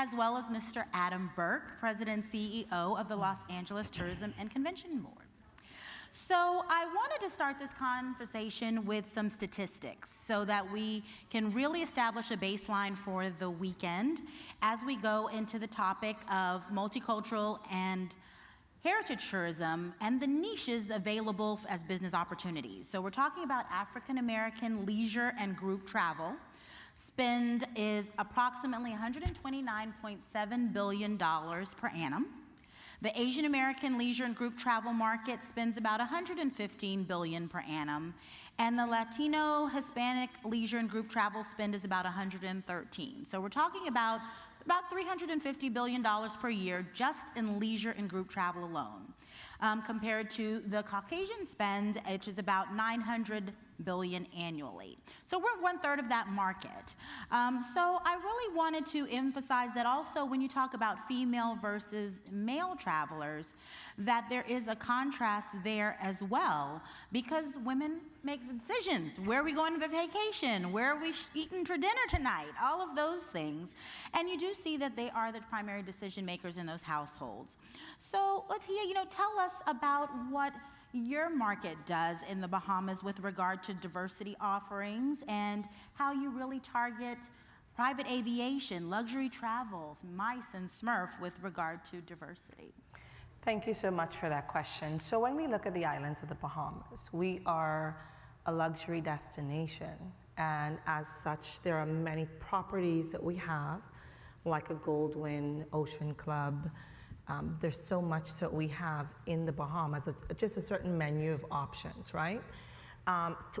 as well as Mr. Adam Burke, President and CEO of the Los Angeles Tourism and Convention Board. So I wanted to start this conversation with some statistics so that we can really establish a baseline for the weekend as we go into the topic of multicultural and heritage tourism and the niches available as business opportunities. So we're talking about African American leisure and group travel. Spend is approximately $129.7 billion per annum. The Asian American leisure and group travel market spends about $115 billion per annum, and the Latino Hispanic leisure and group travel spend is about $113. So we're talking about $350 billion per year just in leisure and group travel alone, compared to the Caucasian spend, which is about $900 billion annually. So we're 1/3 of that market. So I really wanted to emphasize that also when you talk about female versus male travelers, that there is a contrast there as well, because women make decisions. Where are we going on vacation? Where are we eating for dinner tonight? All of those things. And you do see that they are the primary decision makers in those households. So Latia, tell us about what your market does in the Bahamas with regard to diversity offerings and how you really target private aviation, luxury travel, MICE and SMERF with regard to diversity. Thank you so much for that question. So when we look at the islands of the Bahamas, we are a luxury destination, and as such, there are many properties that we have, like a Goldwyn Ocean Club. There's so much that we have in the Bahamas, just a certain menu of options, right?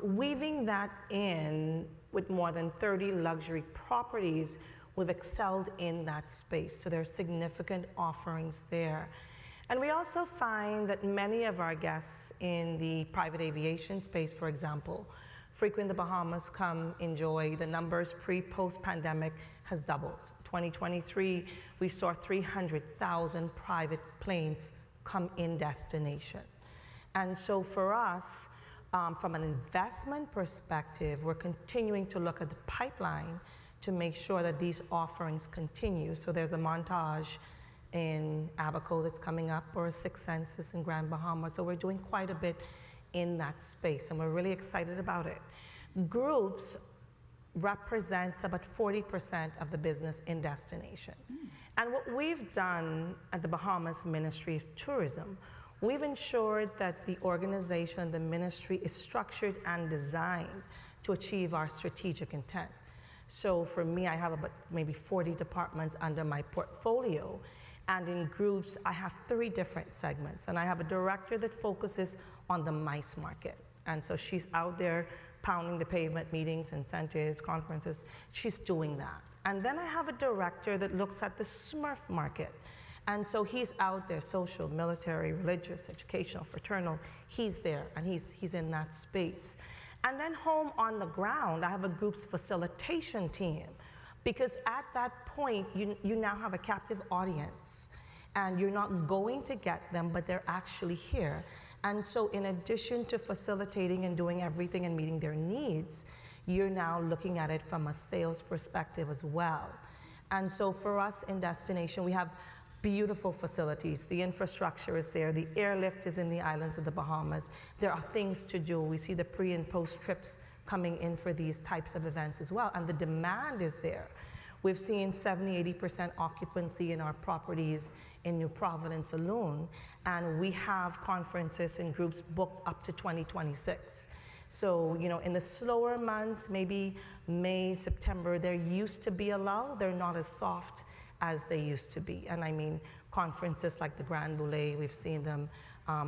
Weaving that in with more than 30 luxury properties, we've excelled in that space. So there are significant offerings there. And we also find that many of our guests in the private aviation space, for example, frequent the Bahamas, come enjoy. The numbers pre-post-pandemic has doubled. 2023, we saw 300,000 private planes come in destination. And so for us, from an investment perspective, we're continuing to look at the pipeline to make sure that these offerings continue. So there's a montage in Abaco that's coming up, or a Sixth Senses in Grand Bahama. So we're doing quite a bit in that space, and we're really excited about it. Groups represents about 40% of the business in destination. And what we've done at the Bahamas Ministry of Tourism, we've ensured that the organization, the ministry, is structured and designed to achieve our strategic intent. So for me, I have about maybe 40 departments under my portfolio. And in groups, I have 3 different segments. And I have a director that focuses on the MICE market. And so she's out there pounding the pavement, meetings, incentives, conferences. She's doing that. And then I have a director that looks at the SMERF market. And so he's out there, social, military, religious, educational, fraternal. He's there, and he's in that space. And then home on the ground, I have a groups facilitation team. Because at that point, you now have a captive audience, and you're not going to get them, but they're actually here. And so in addition to facilitating and doing everything and meeting their needs, you're now looking at it from a sales perspective as well. And so for us in destination, we have beautiful facilities. The infrastructure is there. The airlift is in the islands of the Bahamas. There are things to do. We see the pre and post trips coming in for these types of events as well. And the demand is there. We've seen 70–80% occupancy in our properties in New Providence alone. And we have conferences and groups booked up to 2026. So, in the slower months, maybe May, September, there used to be a lull. They're not as soft as they used to be. And I mean, conferences like the Grand Boulé, we've seen them.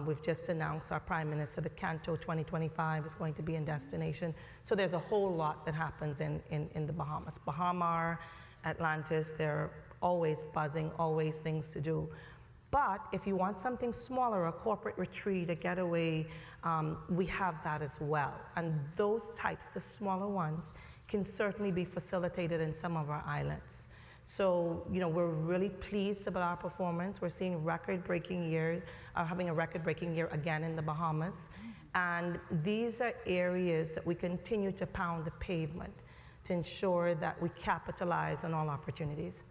We've just announced our Prime Minister that Canto 2025 is going to be in destination. So there's a whole lot that happens in the Bahamas. Bahamar, Atlantis, they're always buzzing, always things to do. But if you want something smaller, a corporate retreat, a getaway, we have that as well. And those types, the smaller ones, can certainly be facilitated in some of our islands. So, we're really pleased about our performance. We're seeing record-breaking year, having a record-breaking year again in the Bahamas. And these are areas that we continue to pound the pavement to ensure that we capitalize on all opportunities.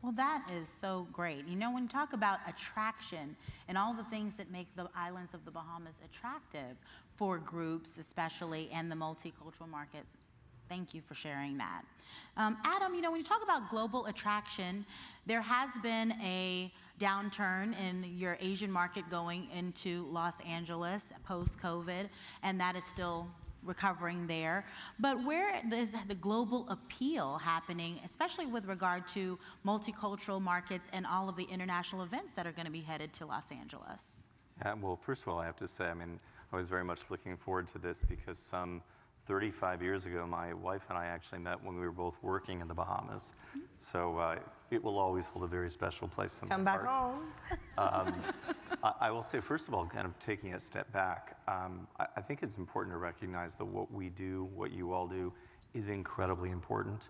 Well, that is so great. You know, when you talk about attraction and all the things that make the islands of the Bahamas attractive for groups, especially, and the multicultural market, thank you for sharing that. Adam, you know, when you talk about global attraction, there has been a downturn in your Asian market going into Los Angeles post-COVID, and that is still recovering there. But where is the global appeal happening, especially with regard to multicultural markets and all of the international events that are going to be headed to Los Angeles? Yeah, well, first of all, I have to say, I mean, I was very much looking forward to this because some 35 years ago, my wife and I actually met when we were both working in the Bahamas. So it will always hold a very special place in my heart. Come back home. I will say, first of all, kind of taking a step back, I think it's important to recognize that what we do, what you all do, is incredibly important.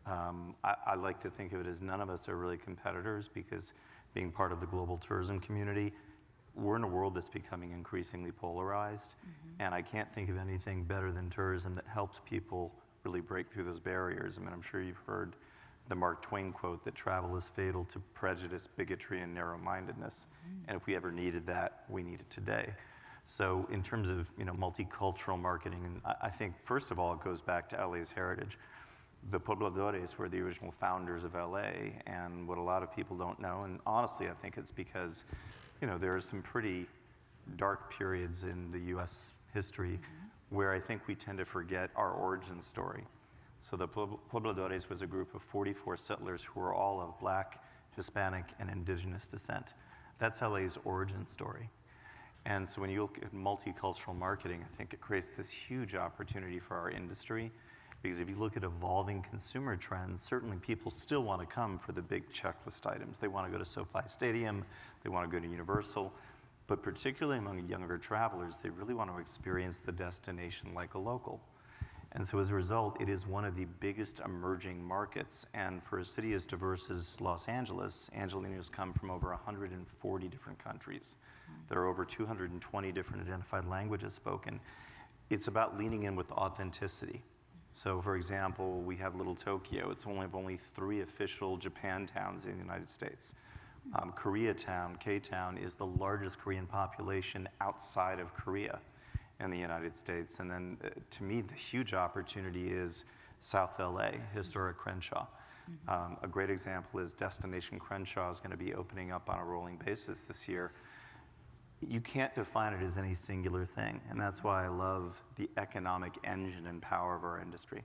I like to think of it as none of us are really competitors because being part of the global tourism community, we're in a world that's becoming increasingly polarized, and I can't think of anything better than tourism that helps people really break through those barriers. I mean, I'm sure you've heard the Mark Twain quote that travel is fatal to prejudice, bigotry, and narrow-mindedness. And if we ever needed that, we need it today. So in terms of, you know, multicultural marketing, and I think, first of all, it goes back to LA's heritage. The pobladores were the original founders of LA, and what a lot of people don't know, and honestly, I think it's because, you know, there are some pretty dark periods in the US history where I think we tend to forget our origin story. So the pobladores was a group of 44 settlers who were all of Black, Hispanic, and indigenous descent. That's LA's origin story. And so when you look at multicultural marketing, I think it creates this huge opportunity for our industry, because if you look at evolving consumer trends, certainly people still want to come for the big checklist items. They want to go to SoFi Stadium, they want to go to Universal, but particularly among younger travelers, they really want to experience the destination like a local. And so as a result, it is one of the biggest emerging markets. And for a city as diverse as Los Angeles, Angelenos come from over 140 different countries. There are over 220 different identified languages spoken. It's about leaning in with authenticity. So for example, we have Little Tokyo. It's one of only 3 official Japan towns in the United States. Koreatown, K-Town, is the largest Korean population outside of Korea in the United States. And then to me, the huge opportunity is South LA, historic Crenshaw. A great example is Destination Crenshaw is going to be opening up on a rolling basis this year. You can't define it as any singular thing, and that's why I love the economic engine and power of our industry.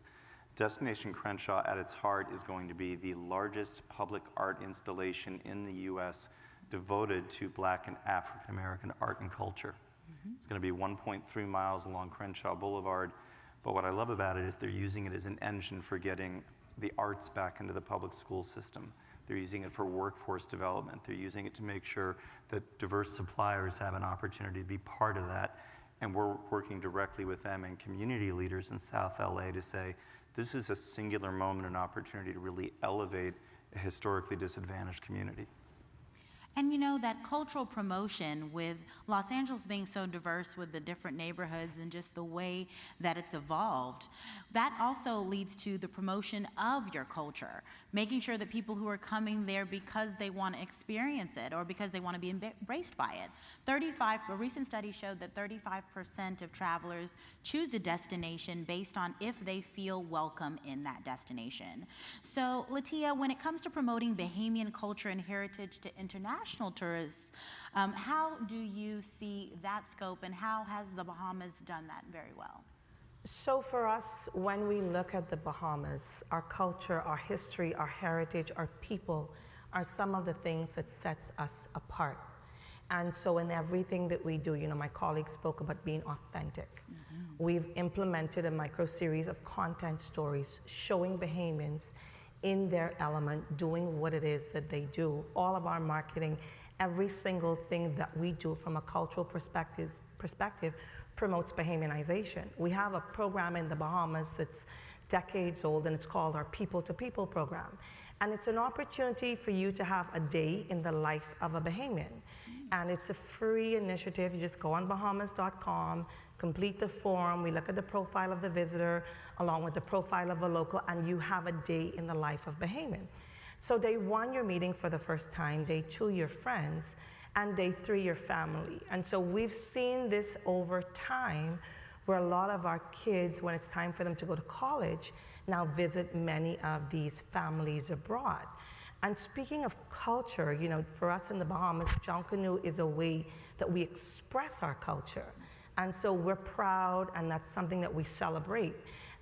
Destination Crenshaw at its heart is going to be the largest public art installation in the US devoted to Black and African American art and culture. It's going to be 1.3 miles along Crenshaw Boulevard, but what I love about it is they're using it as an engine for getting the arts back into the public school system. They're using it for workforce development. They're using it to make sure that diverse suppliers have an opportunity to be part of that. And we're working directly with them and community leaders in South LA to say, this is a singular moment and opportunity to really elevate a historically disadvantaged community. And you know, that cultural promotion with Los Angeles being so diverse with the different neighborhoods and just the way that it's evolved, that also leads to the promotion of your culture, making sure that people who are coming there because they want to experience it or because they want to be embraced by it. A recent study showed that 35% of travelers choose a destination based on if they feel welcome in that destination. So, Latia, when it comes to promoting Bahamian culture and heritage to international tourists, how do you see that scope, and how has the Bahamas done that very well? So for us, when we look at the Bahamas, our culture, our history, our heritage, our people are some of the things that sets us apart. And so in everything that we do, you know, my colleague spoke about being authentic. We've implemented a micro-series of content stories showing Bahamians in their element, doing what it is that they do. All of our marketing, every single thing that we do from a cultural perspective promotes Bahamianization. We have a program in the Bahamas that's decades old, and it's called our People to People program. And it's an opportunity for you to have a day in the life of a Bahamian. And it's a free initiative. You just go on Bahamas.com, complete the form, we look at the profile of the visitor along with the profile of a local, and you have a day in the life of Bahamian. So day 1, you're meeting for the first time, day 2, your friends, and day 3, your family. And so we've seen this over time where a lot of our kids, when it's time for them to go to college, now visit many of these families abroad. And speaking of culture, you know, for us in the Bahamas, Junkanoo is a way that we express our culture. And so we're proud, and that's something that we celebrate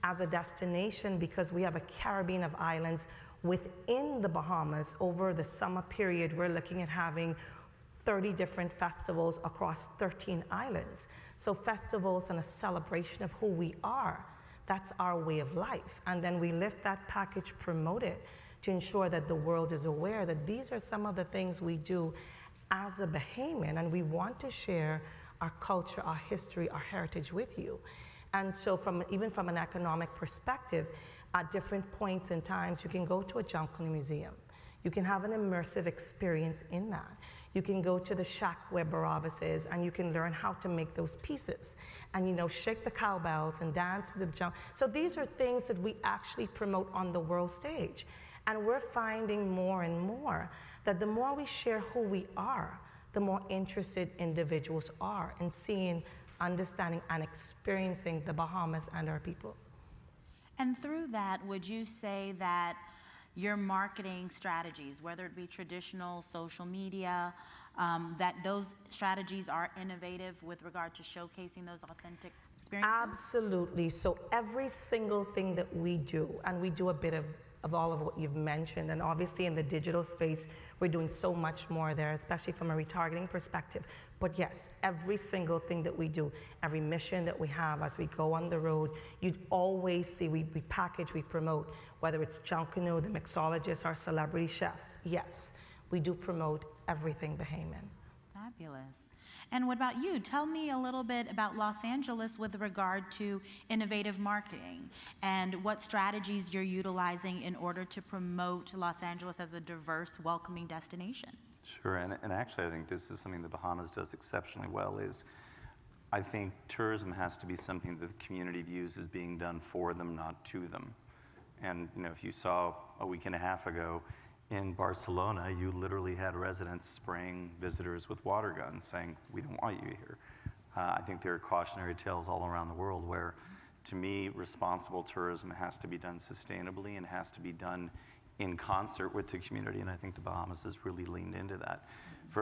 as a destination because we have a Caribbean of islands within the Bahamas. Over the summer period, we're looking at having 30 different festivals across 13 islands. So festivals and a celebration of who we are, that's our way of life. And then we lift that package, promote it, to ensure that the world is aware that these are some of the things we do as a Bahamian, and we want to share our culture, our history, our heritage with you. And so even from an economic perspective, at different points in times, you can go to a Junkanoo museum. You can have an immersive experience in that. You can go to the shack where Barabbas is, and you can learn how to make those pieces. And, you know, shake the cowbells and dance with the junk. So these are things that we actually promote on the world stage. And we're finding more and more that the more we share who we are, the more interested individuals are in seeing, understanding, and experiencing the Bahamas and our people. And through that, would you say that your marketing strategies, whether it be traditional, social media, that those strategies are innovative with regard to showcasing those authentic experiences? Absolutely. So every single thing that we do, and we do a bit of all of what you've mentioned, and obviously in the digital space, we're doing so much more there, especially from a retargeting perspective. But yes, every single thing that we do, every mission that we have as we go on the road, you'd always see we package, we promote, whether it's Junkanoo, the mixologists, our celebrity chefs. Yes, we do promote everything Bahamian. Fabulous. And what about you? Tell me a little bit about Los Angeles with regard to innovative marketing and what strategies you're utilizing in order to promote Los Angeles as a diverse, welcoming destination. Sure, and actually I think this is something the Bahamas does exceptionally well is I think tourism has to be something that the community views as being done for them, not to them. And you know, if you saw a week and a half ago, in Barcelona, you literally had residents spraying visitors with water guns saying, we don't want you here. I think there are cautionary tales all around the world where, to me, responsible tourism has to be done sustainably and has to be done in concert with the community, and I think the Bahamas has really leaned into that.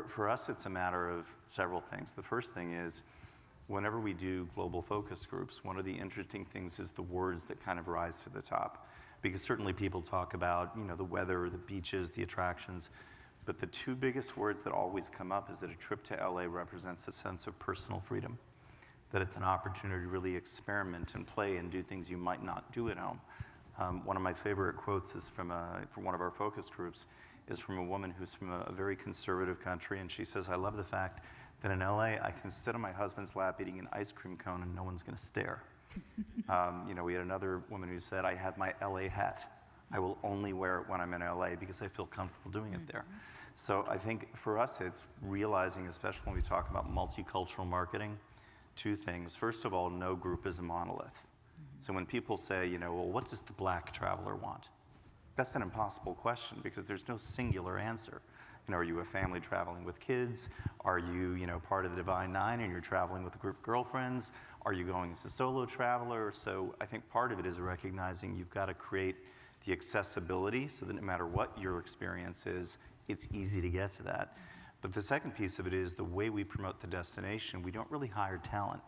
For us, it's a matter of several things. The first thing is, whenever we do global focus groups, one of the interesting things is the words that kind of rise to the top. Because certainly people talk about, you know, the weather, the beaches, the attractions, but the two biggest words that always come up is that a trip to LA represents a sense of personal freedom, that it's an opportunity to really experiment and play and do things you might not do at home. One of my favorite quotes is from one of our focus groups, is from a woman who's from a very conservative country, and she says, I love the fact that in LA I can sit on my husband's lap eating an ice cream cone and no one's gonna stare. You know, we had another woman who said, I have my LA hat. I will only wear it when I'm in LA because I feel comfortable doing it there. So I think for us, it's realizing, especially when we talk about multicultural marketing, two things. First of all, no group is a monolith. So when people say, you know, well, what does the black traveler want? That's an impossible question because there's no singular answer. You know, are you a family traveling with kids? Are you, you know, part of the Divine Nine and you're traveling with a group of girlfriends? Are you going as a solo traveler? So I think part of it is recognizing you've got to create the accessibility so that no matter what your experience is, it's easy to get to that. But the second piece of it is the way we promote the destination, we don't really hire talent.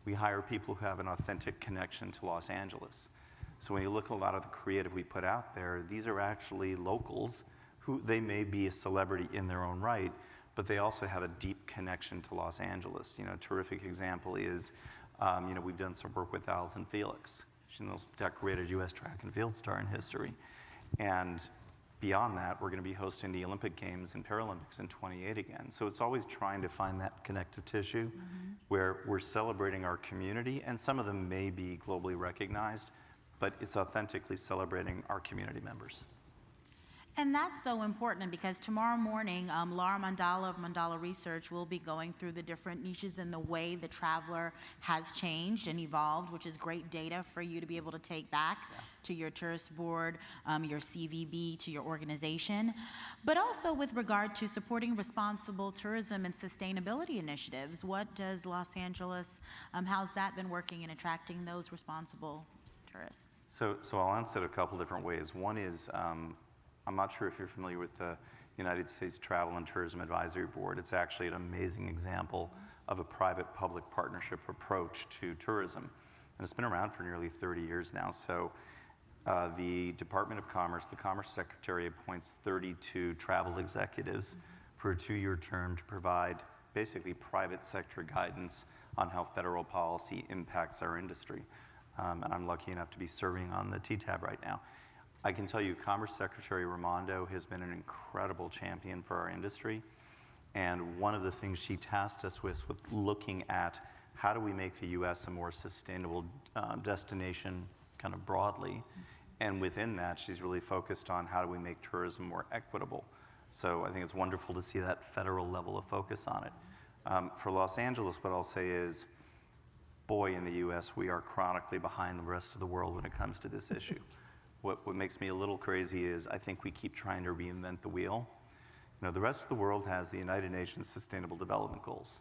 We hire people who have an authentic connection to Los Angeles. So when you look at a lot of the creative we put out there, these are actually locals who they may be a celebrity in their own right, but they also have a deep connection to Los Angeles. You know, a terrific example is, you know, we've done some work with Alison Felix. She's the most decorated U.S. track and field star in history. And beyond that, we're going to be hosting the Olympic Games and Paralympics in 28 again. So it's always trying to find that connective tissue where we're celebrating our community, and some of them may be globally recognized, but it's authentically celebrating our community members. And that's so important because tomorrow morning, Laura Mandala of Mandala Research will be going through the different niches and the way the traveler has changed and evolved, which is great data for you to be able to take back to your tourist board, your CVB, to your organization. But also with regard to supporting responsible tourism and sustainability initiatives, what does Los Angeles, how's that been working in attracting those responsible tourists? So I'll answer it a couple different ways. One is, I'm not sure if you're familiar with the United States Travel and Tourism Advisory Board. It's actually an amazing example of a private-public partnership approach to tourism. And it's been around for nearly 30 years now. So the Department of Commerce, the Commerce Secretary appoints 32 travel executives for a 2-year term to provide basically private sector guidance on how federal policy impacts our industry. And I'm lucky enough to be serving on the TTAB right now. I can tell you, Commerce Secretary Raimondo has been an incredible champion for our industry. And one of the things she tasked us with looking at how do we make the U.S. a more sustainable destination kind of broadly. And within that, she's really focused on how do we make tourism more equitable. So I think it's wonderful to see that federal level of focus on it. For Los Angeles, what I'll say is, boy, in the U.S., we are chronically behind the rest of the world when it comes to this issue. What makes me a little crazy is I think we keep trying to reinvent the wheel. You know, the rest of the world has the United Nations Sustainable Development Goals.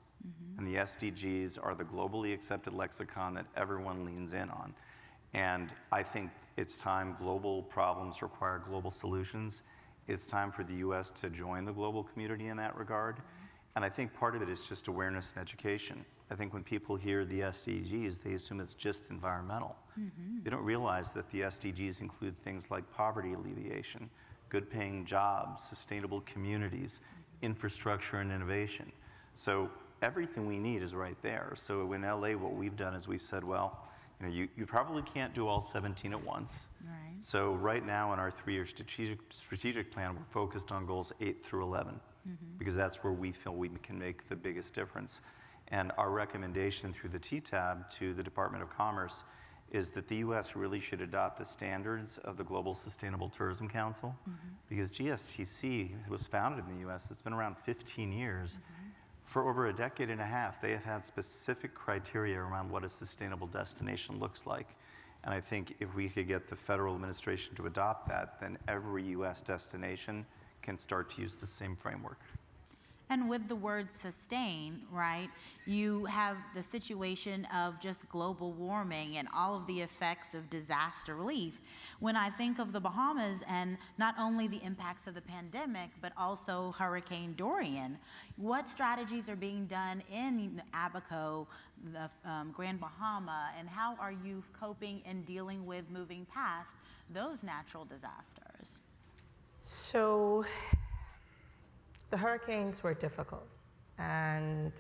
And the SDGs are the globally accepted lexicon that everyone leans in on. And I think it's time. Global problems require global solutions. It's time for the U.S. to join the global community in that regard. And I think part of it is just awareness and education. I think when people hear the SDGs, they assume it's just environmental. They don't realize that the SDGs include things like poverty alleviation, good paying jobs, sustainable communities, infrastructure and innovation. So everything we need is right there. So in LA, what we've done is we've said, well, you know, you probably can't do all 17 at once. Right. So right now in our 3-year strategic plan, we're focused on goals 8 through 11, because that's where we feel we can make the biggest difference. And our recommendation through the TTAB to the Department of Commerce is that the U.S. really should adopt the standards of the Global Sustainable Tourism Council, because GSTC was founded in the U.S. It's been around 15 years. For over a decade and a half, they have had specific criteria around what a sustainable destination looks like. And I think if we could get the federal administration to adopt that, then every U.S. destination can start to use the same framework. And with the word sustain, right, you have the situation of just global warming and all of the effects of disaster relief. When I think of the Bahamas and not only the impacts of the pandemic, but also Hurricane Dorian, what strategies are being done in Abaco, the Grand Bahama, and how are you coping and dealing with moving past those natural disasters? So, the hurricanes were difficult, and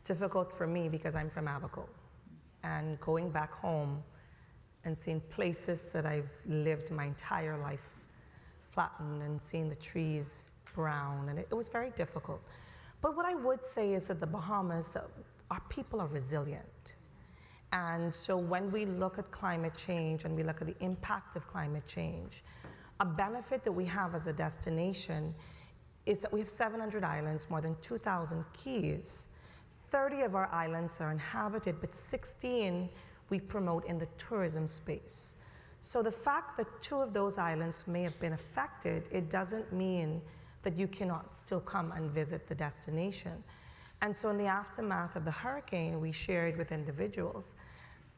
difficult for me because I'm from Abaco. And going back home and seeing places that I've lived my entire life flattened and seeing the trees brown, and it was very difficult. But what I would say is that the Bahamas, our people are resilient. And so when we look at climate change and we look at the impact of climate change, a benefit that we have as a destination is that we have 700 islands, more than 2,000 keys. 30 of our islands are inhabited, but 16 we promote in the tourism space. So the fact that 2 of those islands may have been affected, it doesn't mean that you cannot still come and visit the destination. And so in the aftermath of the hurricane, we shared with individuals,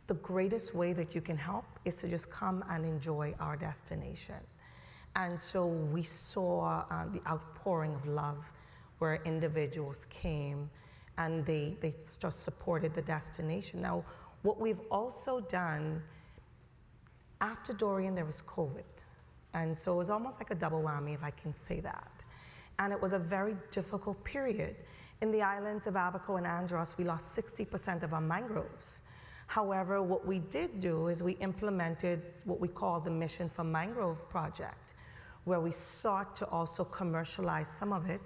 the greatest way that you can help is to just come and enjoy our destination. And so we saw the outpouring of love where individuals came and they just supported the destination. Now, what we've also done, after Dorian, there was COVID. And so it was almost like a double whammy, if I can say that. And it was a very difficult period. In the islands of Abaco and Andros, we lost 60% of our mangroves. However, what we did do is we implemented what we call the Mission for Mangrove Project, where we sought to also commercialize some of it.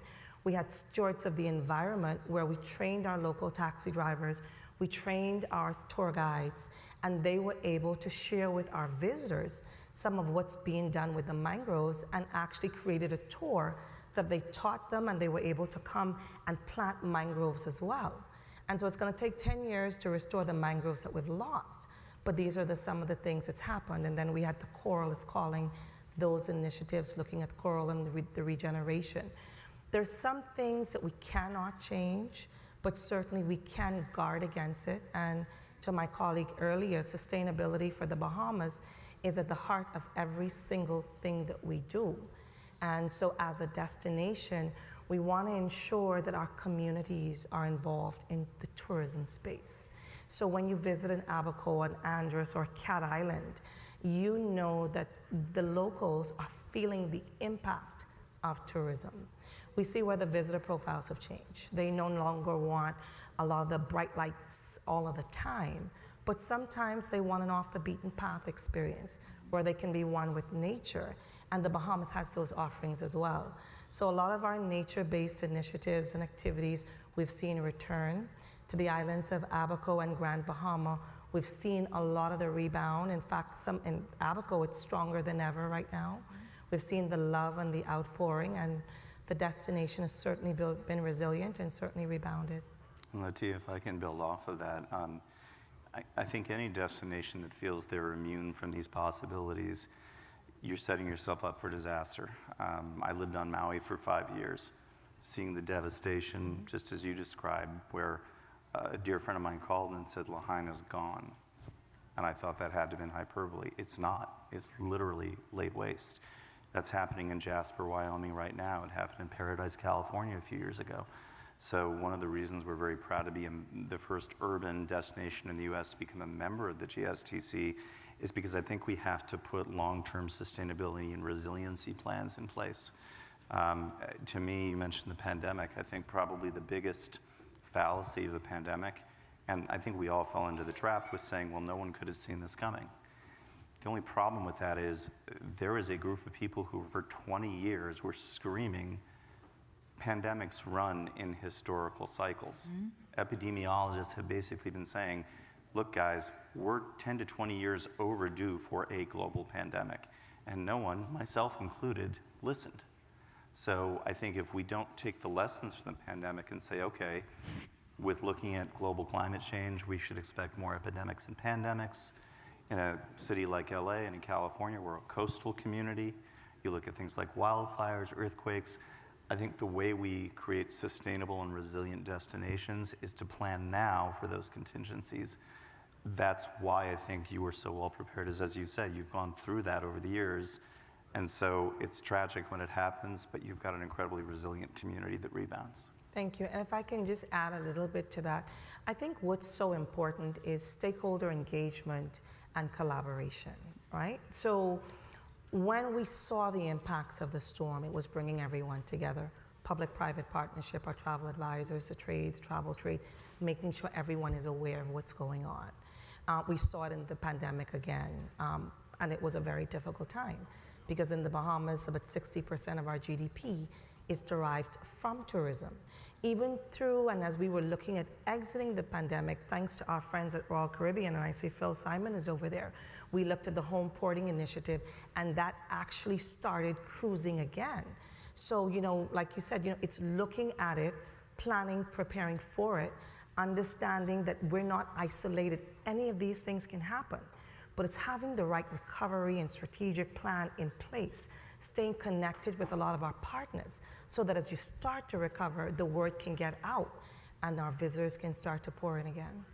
We had stewards of the environment where we trained our local taxi drivers. We trained our tour guides, and they were able to share with our visitors some of what's being done with the mangroves, and actually created a tour that they taught them, and they were able to come and plant mangroves as well. And so it's going to take 10 years to restore the mangroves that we've lost. But these are some of the things that's happened. And then we had the coral is calling those initiatives, looking at coral and the regeneration. There's some things that we cannot change, but certainly we can guard against it. And to my colleague earlier, sustainability for the Bahamas is at the heart of every single thing that we do. And so as a destination, we want to ensure that our communities are involved in the tourism space. So when you visit an Abaco, an Andros, or Cat Island, you know that the locals are feeling the impact of tourism. We see where the visitor profiles have changed. They no longer want a lot of the bright lights all of the time, but sometimes they want an off the beaten path experience where they can be one with nature. And the Bahamas has those offerings as well. So a lot of our nature-based initiatives and activities we've seen return to the islands of Abaco and Grand Bahama. We've seen a lot of the rebound. In fact, in Abaco, it's stronger than ever right now. We've seen the love and the outpouring, and the destination has certainly been resilient and certainly rebounded. Latia, if I can build off of that, I think any destination that feels they're immune from these possibilities, you're setting yourself up for disaster. I lived on Maui for 5 years, seeing the devastation, just as you described, where a dear friend of mine called and said, Lahaina's gone. And I thought that had to have been hyperbole. It's not. It's literally laid waste. That's happening in Jasper, Wyoming right now. It happened in Paradise, California a few years ago. So one of the reasons we're very proud to be the first urban destination in the US to become a member of the GSTC is because I think we have to put long-term sustainability and resiliency plans in place. To me, you mentioned the pandemic. I think probably the biggest fallacy of the pandemic, and I think we all fell into the trap, was saying, well, no one could have seen this coming. The only problem with that is there is a group of people who for 20 years were screaming, pandemics run in historical cycles. Epidemiologists have basically been saying, look guys, we're 10 to 20 years overdue for a global pandemic. And no one, myself included, listened. So I think if we don't take the lessons from the pandemic and say, okay, with looking at global climate change, we should expect more epidemics and pandemics. In a city like LA and in California, we're a coastal community. You look at things like wildfires, earthquakes. I think the way we create sustainable and resilient destinations is to plan now for those contingencies. That's why I think you were so well prepared, as you said, you've gone through that over the years. And so it's tragic when it happens, but you've got an incredibly resilient community that rebounds. Thank you. And if I can just add a little bit to that, I think what's so important is stakeholder engagement and collaboration, right? So when we saw the impacts of the storm, it was bringing everyone together. Public-private partnership, our travel advisors, the trade, the travel trade, making sure everyone is aware of what's going on. We saw it in the pandemic again, and it was a very difficult time because in the Bahamas, about 60% of our GDP is derived from tourism. Even through, and as we were looking at exiting the pandemic, thanks to our friends at Royal Caribbean, and I see Phil Simon is over there, we looked at the home porting initiative, and that actually started cruising again. So, you know, like you said, you know, it's looking at it, planning, preparing for it, understanding that we're not isolated. Any of these things can happen, but it's having the right recovery and strategic plan in place, staying connected with a lot of our partners so that as you start to recover, the word can get out and our visitors can start to pour in again.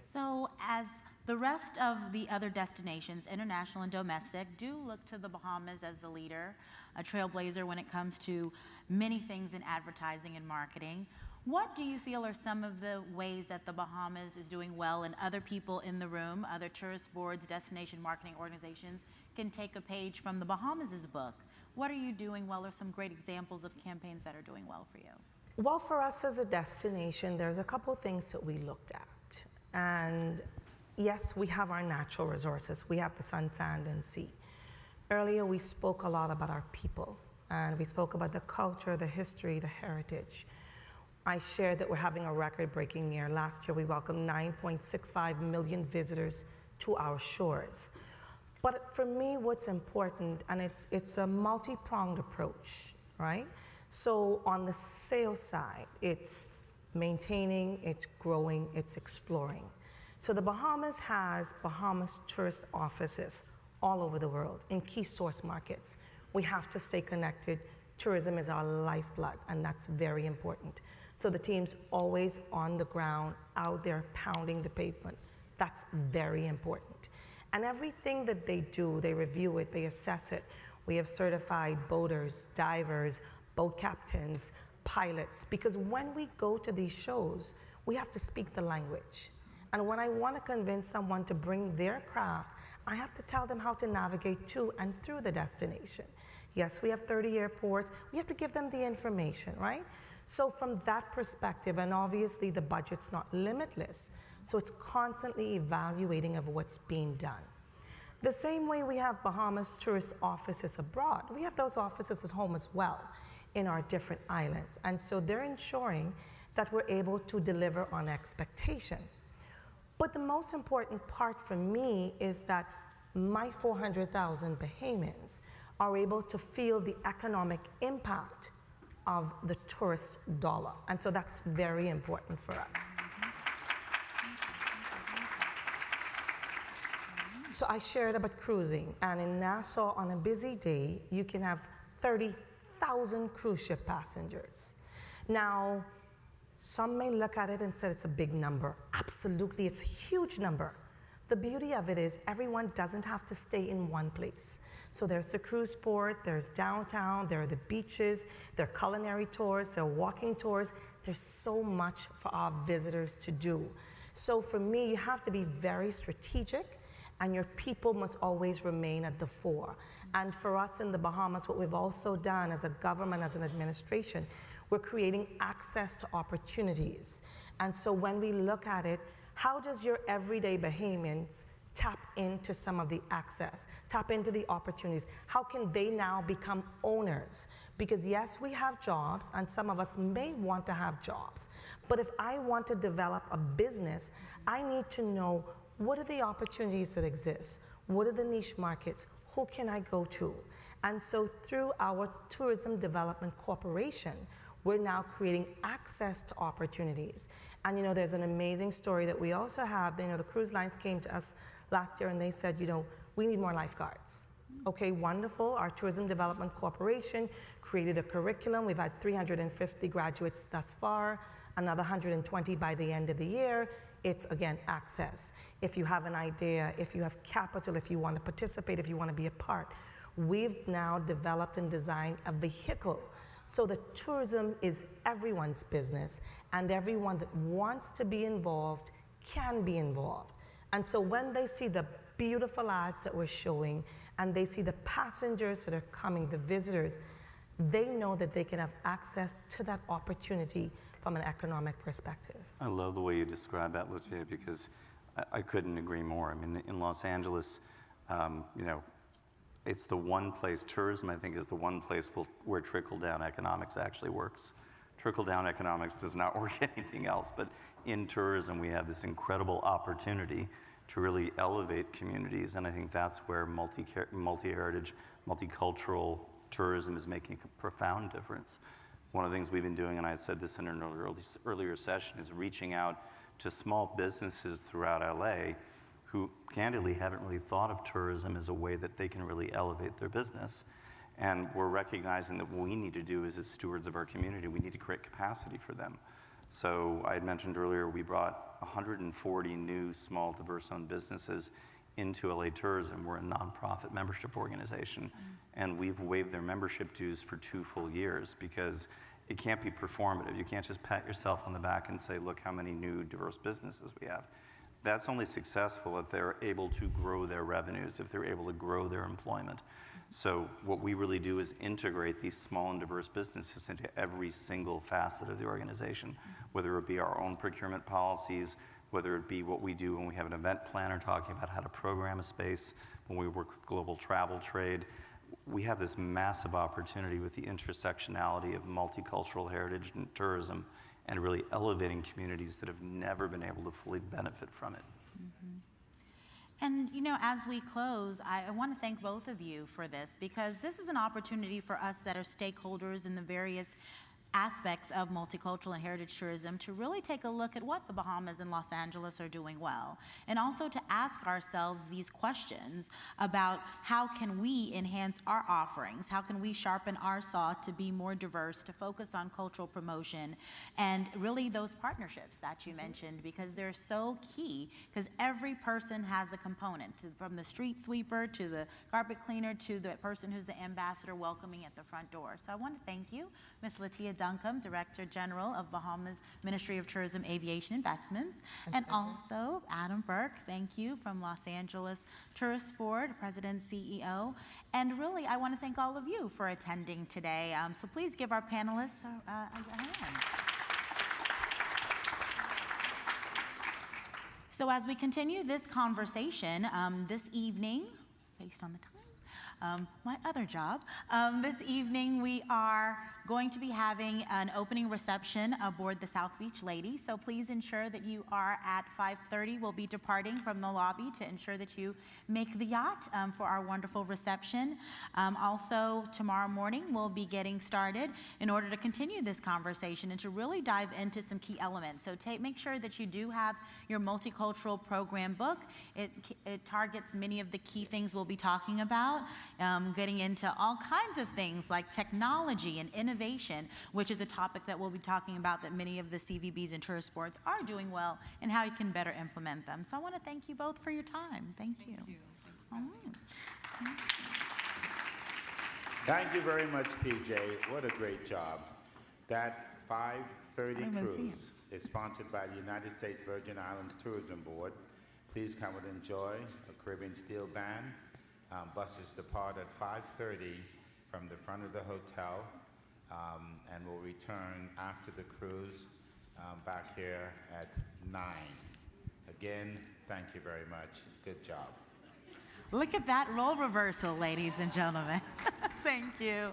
So as the rest of the other destinations, international and domestic, do look to the Bahamas as the leader, a trailblazer when it comes to many things in advertising and marketing, what do you feel are some of the ways that the Bahamas is doing well and other people in the room, other tourist boards, destination marketing organizations, can take a page from the Bahamas' book? What are you doing well, or some great examples of campaigns that are doing well for you? Well, for us as a destination, there's a couple things that we looked at. And yes, we have our natural resources. We have the sun, sand, and sea. Earlier, we spoke a lot about our people, and we spoke about the culture, the history, the heritage. I shared that we're having a record-breaking year. Last year, we welcomed 9.65 million visitors to our shores. But for me, what's important, and it's a multi-pronged approach, right? So on the sales side, it's maintaining, it's growing, it's exploring. So the Bahamas has Bahamas tourist offices all over the world in key source markets. We have to stay connected. Tourism is our lifeblood, and that's very important. So the team's always on the ground, out there pounding the pavement. That's very important. And everything that they do, they review it, they assess it. We have certified boaters, divers, boat captains, pilots, because when we go to these shows, we have to speak the language. And when I want to convince someone to bring their craft, I have to tell them how to navigate to and through the destination. Yes, we have 30 airports. We have to give them the information, right? So from that perspective, and obviously the budget's not limitless, so it's constantly evaluating of what's being done. The same way we have Bahamas tourist offices abroad, we have those offices at home as well in our different islands. And so they're ensuring that we're able to deliver on expectation. But the most important part for me is that my 400,000 Bahamians are able to feel the economic impact of the tourist dollar. And so that's very important for us. So I shared about cruising, and in Nassau on a busy day, you can have 30,000 cruise ship passengers. Now, some may look at it and say it's a big number. Absolutely, it's a huge number. The beauty of it is everyone doesn't have to stay in one place. So there's the cruise port, there's downtown, there are the beaches, there are culinary tours, there are walking tours. There's so much for our visitors to do. So for me, you have to be very strategic, and your people must always remain at the fore. And for us in the Bahamas, what we've also done as a government, as an administration, we're creating access to opportunities. And so when we look at it, how does your everyday Bahamians tap into some of the access, tap into the opportunities? How can they now become owners? Because yes, we have jobs, and some of us may want to have jobs. But if I want to develop a business, I need to know what are the opportunities that exist? What are the niche markets? Who can I go to? And so through our Tourism Development Corporation, we're now creating access to opportunities. And you know, there's an amazing story that we also have. You know, the cruise lines came to us last year and they said, you know, we need more lifeguards. Okay, wonderful. Our Tourism Development Corporation created a curriculum. We've had 350 graduates thus far, another 120 by the end of the year. It's, again, access. If you have an idea, if you have capital, if you want to participate, if you want to be a part, we've now developed and designed a vehicle so that tourism is everyone's business, and everyone that wants to be involved can be involved. And so when they see the beautiful ads that we're showing, and they see the passengers that are coming, the visitors, they know that they can have access to that opportunity from an economic perspective. I love the way you describe that, Lucia, because I couldn't agree more. I mean, in Los Angeles, you know, it's the one place, tourism, I think, is the one place where trickle-down economics actually works. Trickle-down economics does not work anything else, but in tourism, we have this incredible opportunity to really elevate communities, and I think that's where multi-heritage, multicultural tourism is making a profound difference. One of the things we've been doing, and I said this in an earlier session, is reaching out to small businesses throughout LA who candidly haven't really thought of tourism as a way that they can really elevate their business. And we're recognizing that what we need to do as stewards of our community, we need to create capacity for them. So I had mentioned earlier, we brought 140 new small diverse-owned businesses into LA Tourism. We're a nonprofit membership organization, and we've waived their membership dues for 2 full years because it can't be performative. You can't just pat yourself on the back and say, look how many new diverse businesses we have. That's only successful if they're able to grow their revenues, if they're able to grow their employment. So what we really do is integrate these small and diverse businesses into every single facet of the organization, whether it be our own procurement policies, whether it be what we do when we have an event planner talking about how to program a space, when we work with global travel trade. We have this massive opportunity with the intersectionality of multicultural heritage and tourism and really elevating communities that have never been able to fully benefit from it. And you know, as we close, I want to thank both of you for this, because this is an opportunity for us that are stakeholders in the various aspects of multicultural and heritage tourism to really take a look at what the Bahamas and Los Angeles are doing well, and also to ask ourselves these questions about how can we enhance our offerings, how can we sharpen our saw to be more diverse, to focus on cultural promotion, and really those partnerships that you mentioned, because they're so key, because every person has a component, from the street sweeper to the carpet cleaner to the person who's the ambassador welcoming at the front door. So I want to thank you, Ms. Latia Duncombe, Director General of Bahamas Ministry of Tourism Aviation Investments, and also Adam Burke, thank you, from Los Angeles Tourist Board, President CEO. And really, I want to thank all of you for attending today. So please give our panelists a hand. So as we continue this conversation this evening, based on the time, my other job. This evening we are going to be having an opening reception aboard the South Beach Lady, so please ensure that you are at 5:30. We'll be departing from the lobby to ensure that you make the yacht for our wonderful reception. Also, tomorrow morning we'll be getting started in order to continue this conversation and to really dive into some key elements. So make sure that you do have your multicultural program book. It targets many of the key things we'll be talking about, getting into all kinds of things like technology and innovation, which is a topic that we'll be talking about that many of the CVBs and tourist boards are doing well, and how you can better implement them. So I want to thank you both for your time. Thank you. All right. Thank you very much, PJ. What a great job. That 5:30 cruise is sponsored by the United States Virgin Islands Tourism Board. Please come and enjoy a Caribbean Steel Band. Buses depart at 5:30 from the front of the hotel, and will return after the cruise back here at 9. Again, thank you very much. Good job. Look at that role reversal, ladies and gentlemen. Thank you.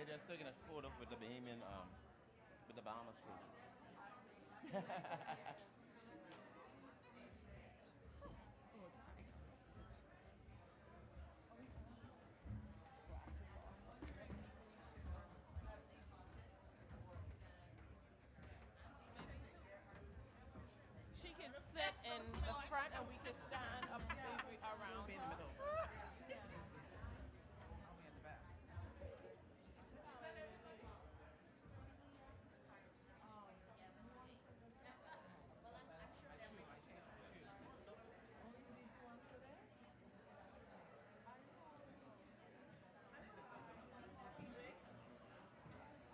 they're still gonna photo with the Bahamian, with the Bahamas crew. She can sit in the front and we can stand up around In the middle.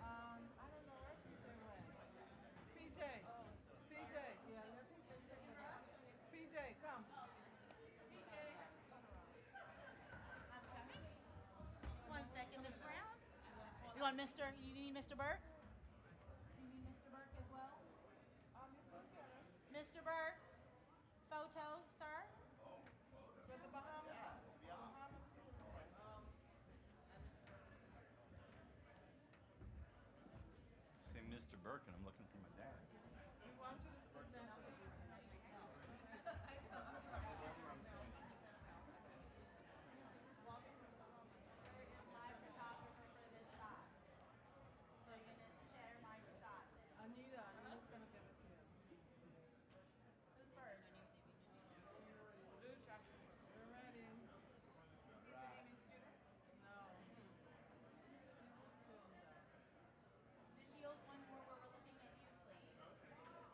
I don't know where PJ went. PJ, PJ, yeah, let PJ sit in the back. PJ, come. One second, Ms. Brown. You want Mr. You need Mr. Burke? You need Mr. Burke as well? You could get her. Mr. Burke, photo, sir. But the Bahamas. Say Mr. Burke, and I'm looking for my dad. We want you to sit next to you. My photographer for this shot. So you're gonna share my shot. Anita's gonna give it to you. Who's first? We're ready. No. The shield, one more where we're looking at you, please. One more.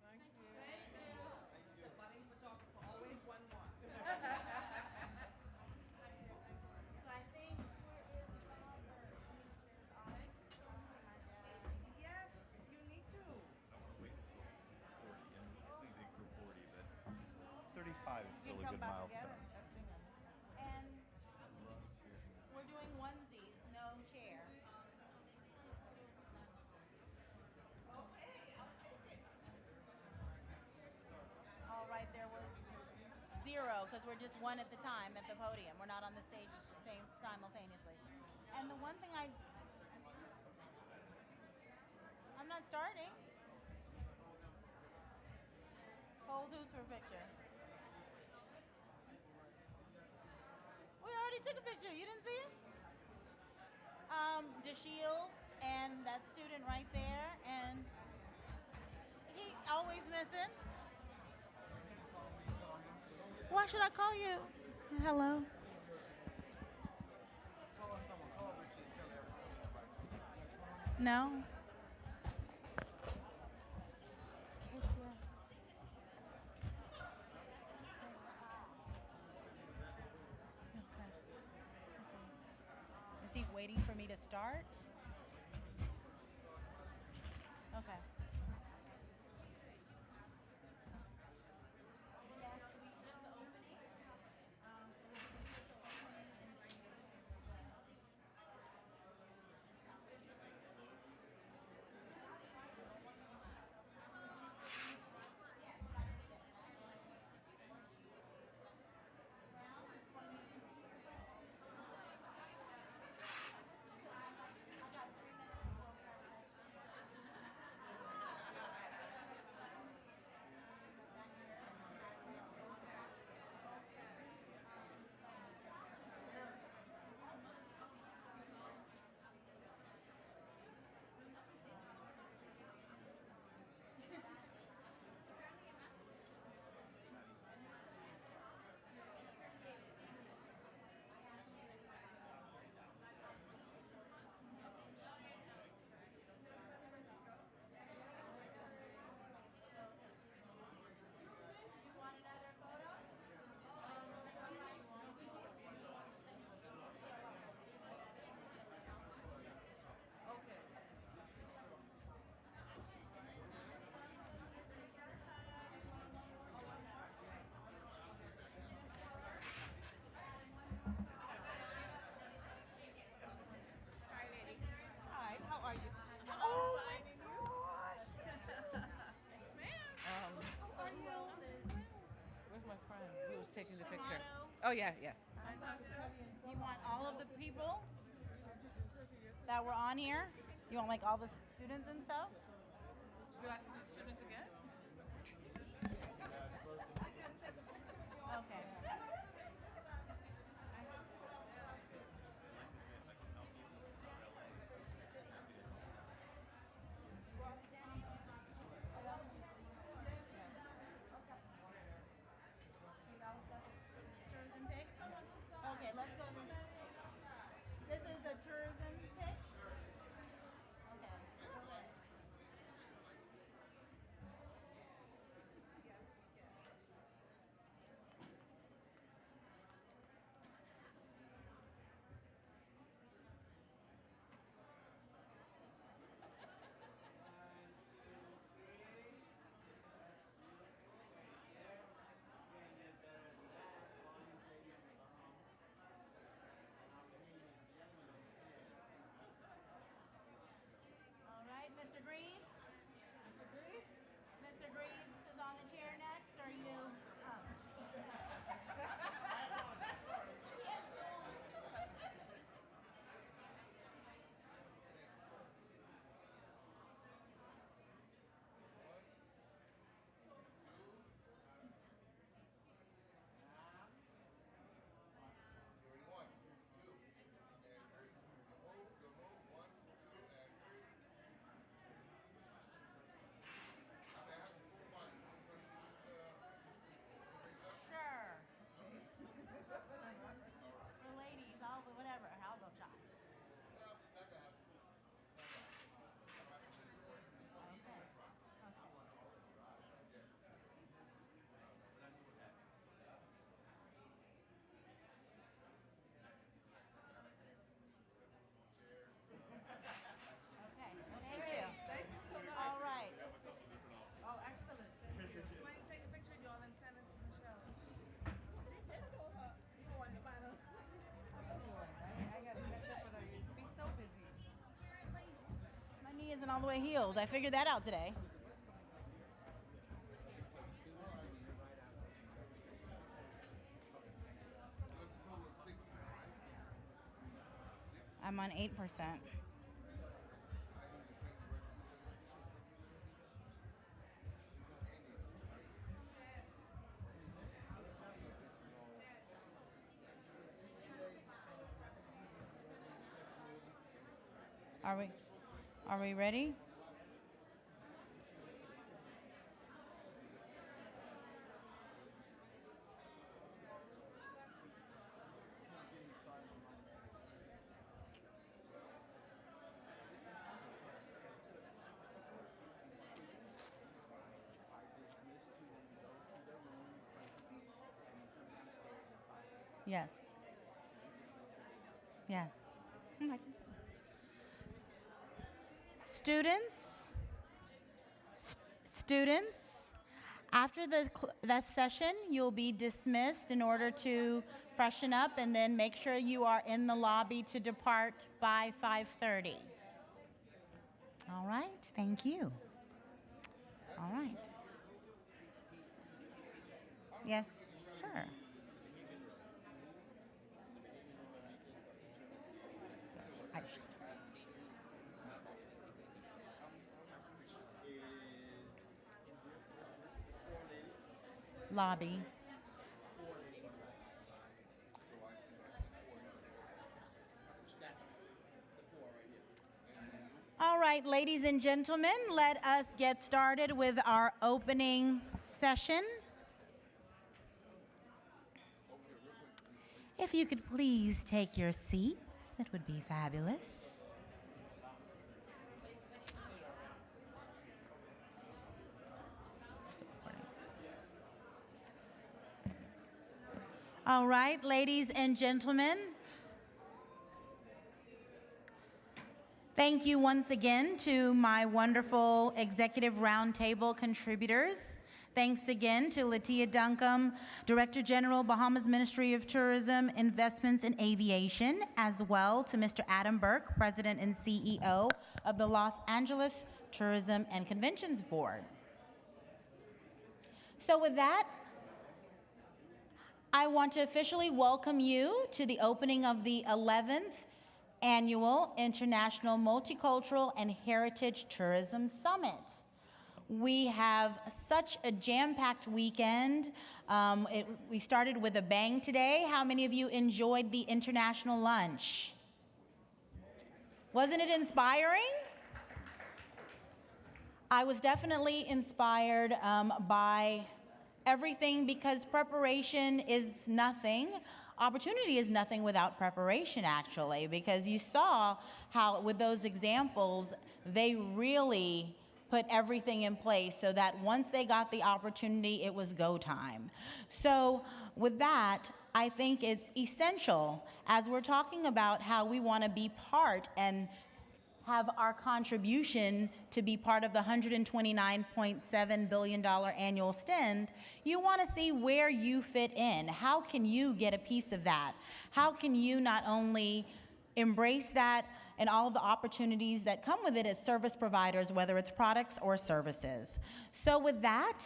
Thank you. Budding photographer, always one more. So I think Yes, you need to. I want to wait until 40, and we'll just leave the group 40, but 35 is still a good milestone. and we're doing onesies, no chair. All right, there was 0 because we're just one at the time at the podium. We're not on the stage simultaneously. And the one thing I'm not starting. Hold who's for picture. We already took a picture. You didn't see it? DeShields and that student right there, and he always missing. Why should I call you? Hello. Call someone, call Richie and tell everyone. No. Okay. Is he waiting for me to start? Okay. Oh, yeah, yeah. You want all of the people that were on here? You want like all the students and stuff? You like to do students again? Okay. Tourism pick? Okay, let's go. This is a tourism pick? Okay. All right, Mr. Greaves? Mr. Greaves? Mr. Greaves is on the chair next, or you? Oh. Sure. For ladies, all the whatever, all the shots. Okay. Okay, thank you. Thank you so much. All right. Oh, excellent. Thank you. Why don't you take a picture of y'all and send it to Michelle? They just told her you want to find her. I got to catch up with her. You be so busy. My knee isn't all the way healed. I figured that out today. I'm on 8%. Are we ready? Yes. Yes. I can see. Students, after the session, you'll be dismissed in order to freshen up and then make sure you are in the lobby to depart by 5:30. All right, thank you. All right. Yes, sir. Lobby. All right, ladies and gentlemen, let us get started with our opening session. If you could please take your seats, it would be fabulous. All right, ladies and gentlemen, thank you once again to my wonderful Executive Roundtable contributors. Thanks again to Latia Duncombe, Director General, Bahamas Ministry of Tourism, Investments and Aviation, as well to Mr. Adam Burke, President and CEO of the Los Angeles Tourism and Conventions Board. So with that, I want to officially welcome you to the opening of the 11th Annual International Multicultural and Heritage Tourism Summit. We have such a jam-packed weekend. We started with a bang today. How many of you enjoyed the international lunch? Wasn't it inspiring? I was definitely inspired by everything, because preparation is nothing. Opportunity is nothing without preparation, actually, because you saw how with those examples, they really put everything in place so that once they got the opportunity, it was go time. So with that, I think it's essential as we're talking about how we want to be part and have our contribution to be part of the $129.7 billion annual spend, you want to see where you fit in. How can you get a piece of that? How can you not only embrace that and all of the opportunities that come with it as service providers, whether it's products or services? So with that,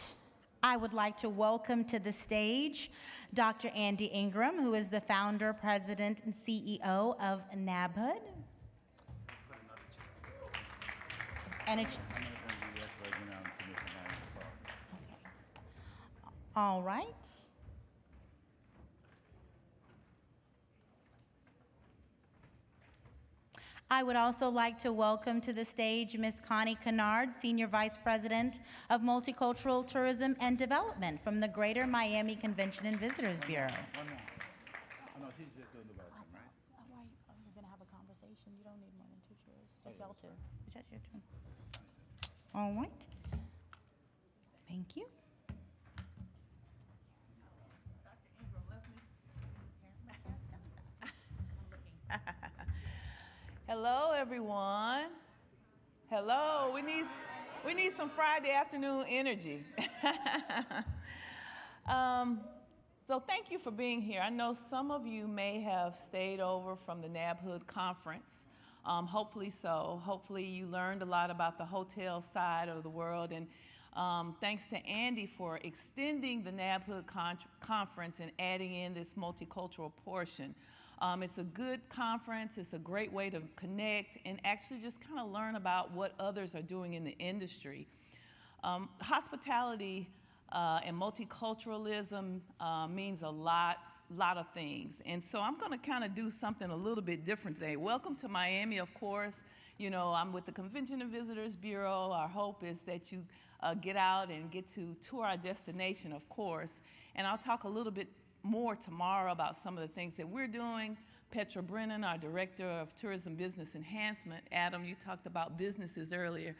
I would like to welcome to the stage Dr. Andy Ingram, who is the founder, president, and CEO of NABHOOD. And it's all right. I would also like to welcome to the stage Ms. Connie Kennard, Senior Vice President of Multicultural Tourism and Development from the Greater Miami Convention and Visitors Bureau. No, she's just doing the welcome, right? Why are you going to have a conversation? You don't need more than 2 chairs. Just y'all two. Just your two. All right. Thank you. Hello, everyone. Hello. We need some Friday afternoon energy. So thank you for being here. I know some of you may have stayed over from the NABHOOD conference. Hopefully so. Hopefully you learned a lot about the hotel side of the world, and thanks to Andy for extending the NABHOOD conference and adding in this multicultural portion. It's a good conference. It's a great way to connect and actually just kind of learn about what others are doing in the industry. Hospitality and multiculturalism means a lot of things. And so I'm going to kind of do something a little bit different today. Welcome to Miami, of course. You know, I'm with the Convention and Visitors Bureau. Our hope is that you get out and get to tour our destination, of course. And I'll talk a little bit more tomorrow about some of the things that we're doing. Petra Brennan, our Director of Tourism Business Enhancement. Adam, you talked about businesses earlier.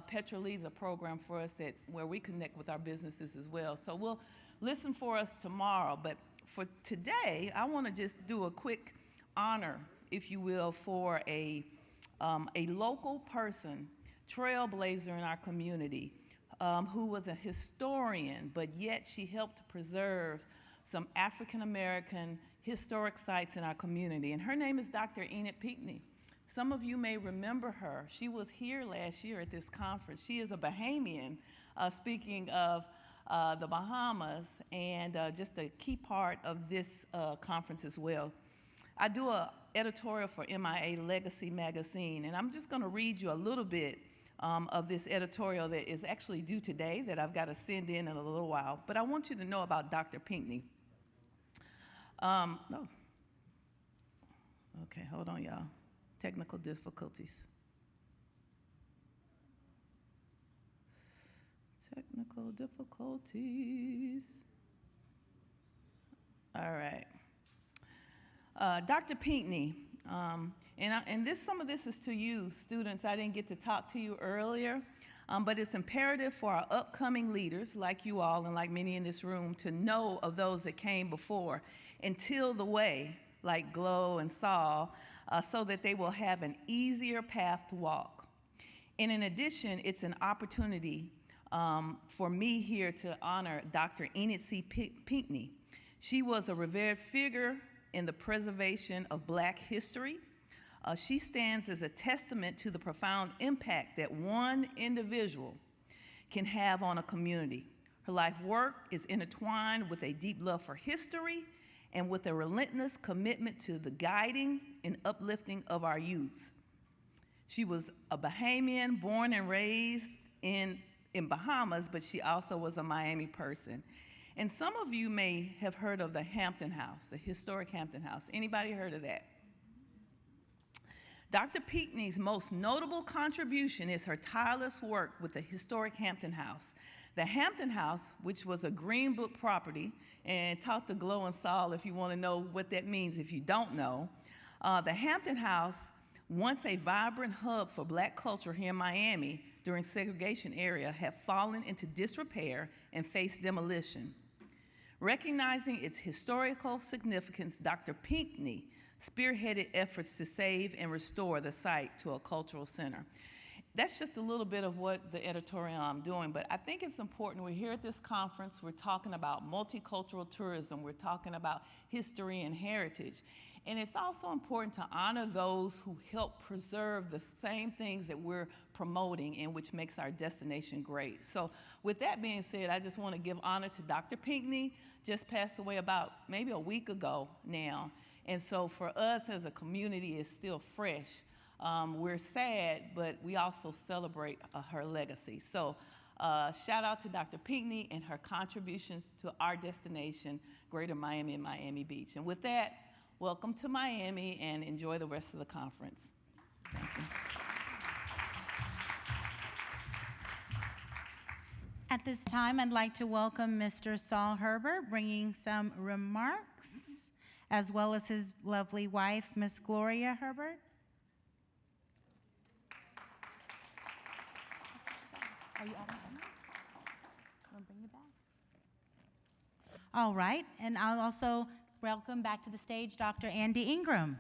Petra leads a program for us where we connect with our businesses as well. So we'll listen for us tomorrow. But for today, I want to just do a quick honor, if you will, for a local person, trailblazer in our community, who was a historian, but yet she helped preserve some African-American historic sites in our community. And her name is Dr. Enid Pinckney. Some of you may remember her. She was here last year at this conference. She is a Bahamian, speaking of the Bahamas, and just a key part of this conference as well. I do an editorial for MIA Legacy magazine, and I'm just going to read you a little bit of this editorial that is actually due today that I've got to send in a little while. But I want you to know about Dr. Pinckney. No. Okay, hold on, y'all. Technical difficulties. Technical difficulties. All right. Dr. Pinckney, and some of this is to you, students. I didn't get to talk to you earlier, but it's imperative for our upcoming leaders, like you all and like many in this room, to know of those that came before and till the way, like Glow and Saul, so that they will have an easier path to walk. And in addition, it's an opportunity for me here to honor Dr. Enid C. Pinckney. She was a revered figure in the preservation of Black history. She stands as a testament to the profound impact that one individual can have on a community. Her life work is intertwined with a deep love for history and with a relentless commitment to the guiding and uplifting of our youth. She was a Bahamian, born and raised in Bahamas, but she also was a Miami person. And some of you may have heard of the Hampton House, the historic Hampton House. Anybody heard of that? Dr. Pinckney's most notable contribution is her tireless work with the historic Hampton House. The Hampton House, which was a Green Book property, and talk to Glow and Saul if you want to know what that means if you don't know. The Hampton House, once a vibrant hub for Black culture here in Miami during segregation era, had fallen into disrepair and faced demolition. Recognizing its historical significance, Dr. Pinckney spearheaded efforts to save and restore the site to a cultural center. That's just a little bit of what the editorial I'm doing, but I think it's important. We're here at this conference, we're talking about multicultural tourism, we're talking about history and heritage. And it's also important to honor those who help preserve the same things that we're promoting and which makes our destination great. So with that being said, I just want to give honor to Dr. Pinckney, just passed away about maybe a week ago now. And so for us as a community, it's still fresh. We're sad, but we also celebrate her legacy. So shout out to Dr. Pinckney and her contributions to our destination, Greater Miami and Miami Beach. And with that, welcome to Miami and enjoy the rest of the conference. Thank you. At this time, I'd like to welcome Mr. Saul Herbert, bringing some remarks, as well as his lovely wife, Miss Gloria Herbert. Are you adding something? Want to bring it back? All right, and I'll also welcome back to the stage Dr. Andy Ingram.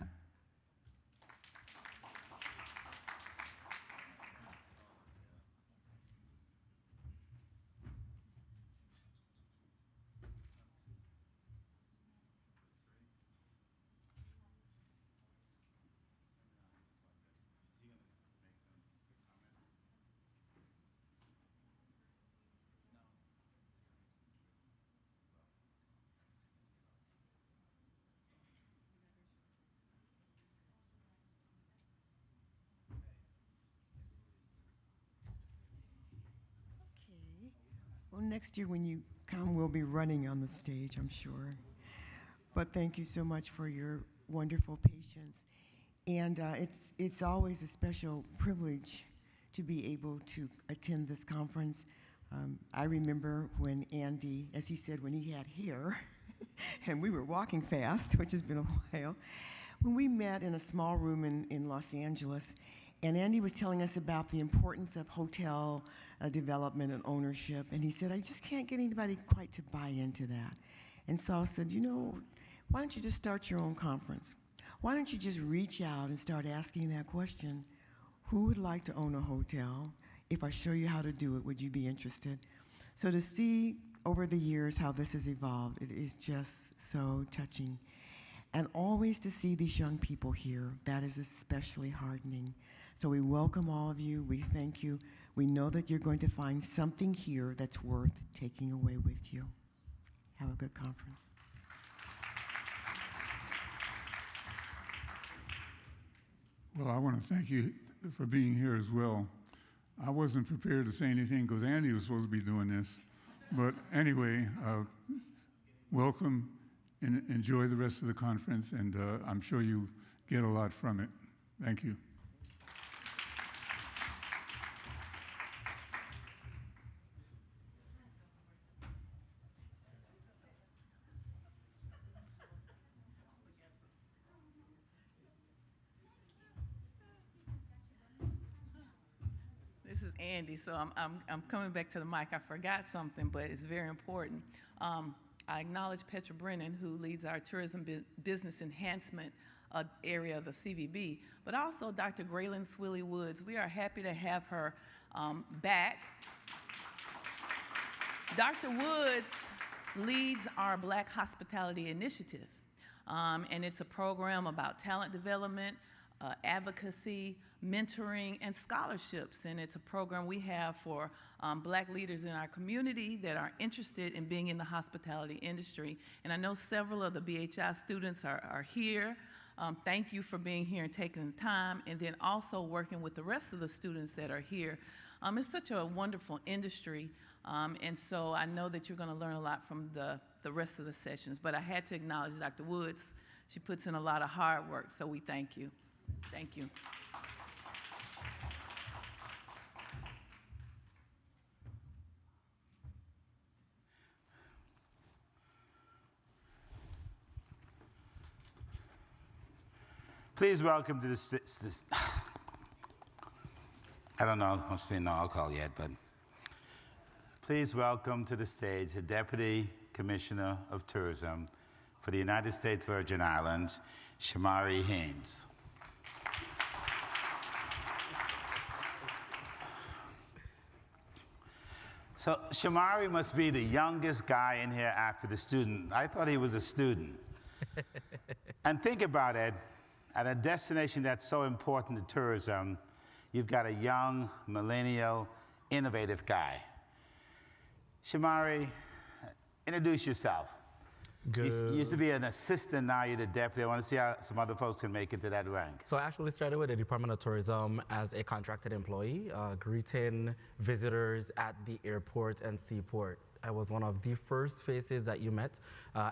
Well, next year when you come, we'll be running on the stage, I'm sure. But thank you so much for your wonderful patience. And it's always a special privilege to be able to attend this conference. I remember when Andy, as he said, when he had hair, and we were walking fast, which has been a while, when we met in a small room in Los Angeles, and Andy was telling us about the importance of hotel development and ownership. And he said, I just can't get anybody quite to buy into that. And so I said, you know, why don't you just start your own conference? Why don't you just reach out and start asking that question? Who would like to own a hotel? If I show you how to do it, would you be interested? So to see over the years how this has evolved, it is just so touching. And always to see these young people here, that is especially heartening. So we welcome all of you. We thank you. We know that you're going to find something here that's worth taking away with you. Have a good conference. Well, I want to thank you for being here as well. I wasn't prepared to say anything because Andy was supposed to be doing this. But anyway, welcome and enjoy the rest of the conference, and I'm sure you get a lot from it. Thank you. This is Andy, so I'm coming back to the mic. I forgot something, but it's very important. I acknowledge Petra Brennan, who leads our tourism business enhancement area of the CVB, but also Dr. Graylin Swilly Woods. We are happy to have her back. Dr. Woods leads our Black Hospitality Initiative, and it's a program about talent development, advocacy, mentoring, and scholarships. And it's a program we have for Black leaders in our community that are interested in being in the hospitality industry. And I know several of the BHI students are here. Thank you for being here and taking the time, and then also working with the rest of the students that are here. It's such a wonderful industry, and so I know that you're going to learn a lot from the rest of the sessions, but I had to acknowledge Dr. Woods. She puts in a lot of hard work, so we thank you. Thank you. Please welcome to this I don't know, must be no alcohol yet, but please welcome to the stage the Deputy Commissioner of Tourism for the United States Virgin Islands, Shamari Haynes. So Shamari must be the youngest guy in here after the student. I thought he was a student. And think about it. At a destination that's so important to tourism, you've got a young, millennial, innovative guy. Shamari, introduce yourself. Good. You used to be an assistant, now you're the deputy. I want to see how some other folks can make it to that rank. So I actually started with the Department of Tourism as a contracted employee, greeting visitors at the airport and seaport. I was one of the first faces that you met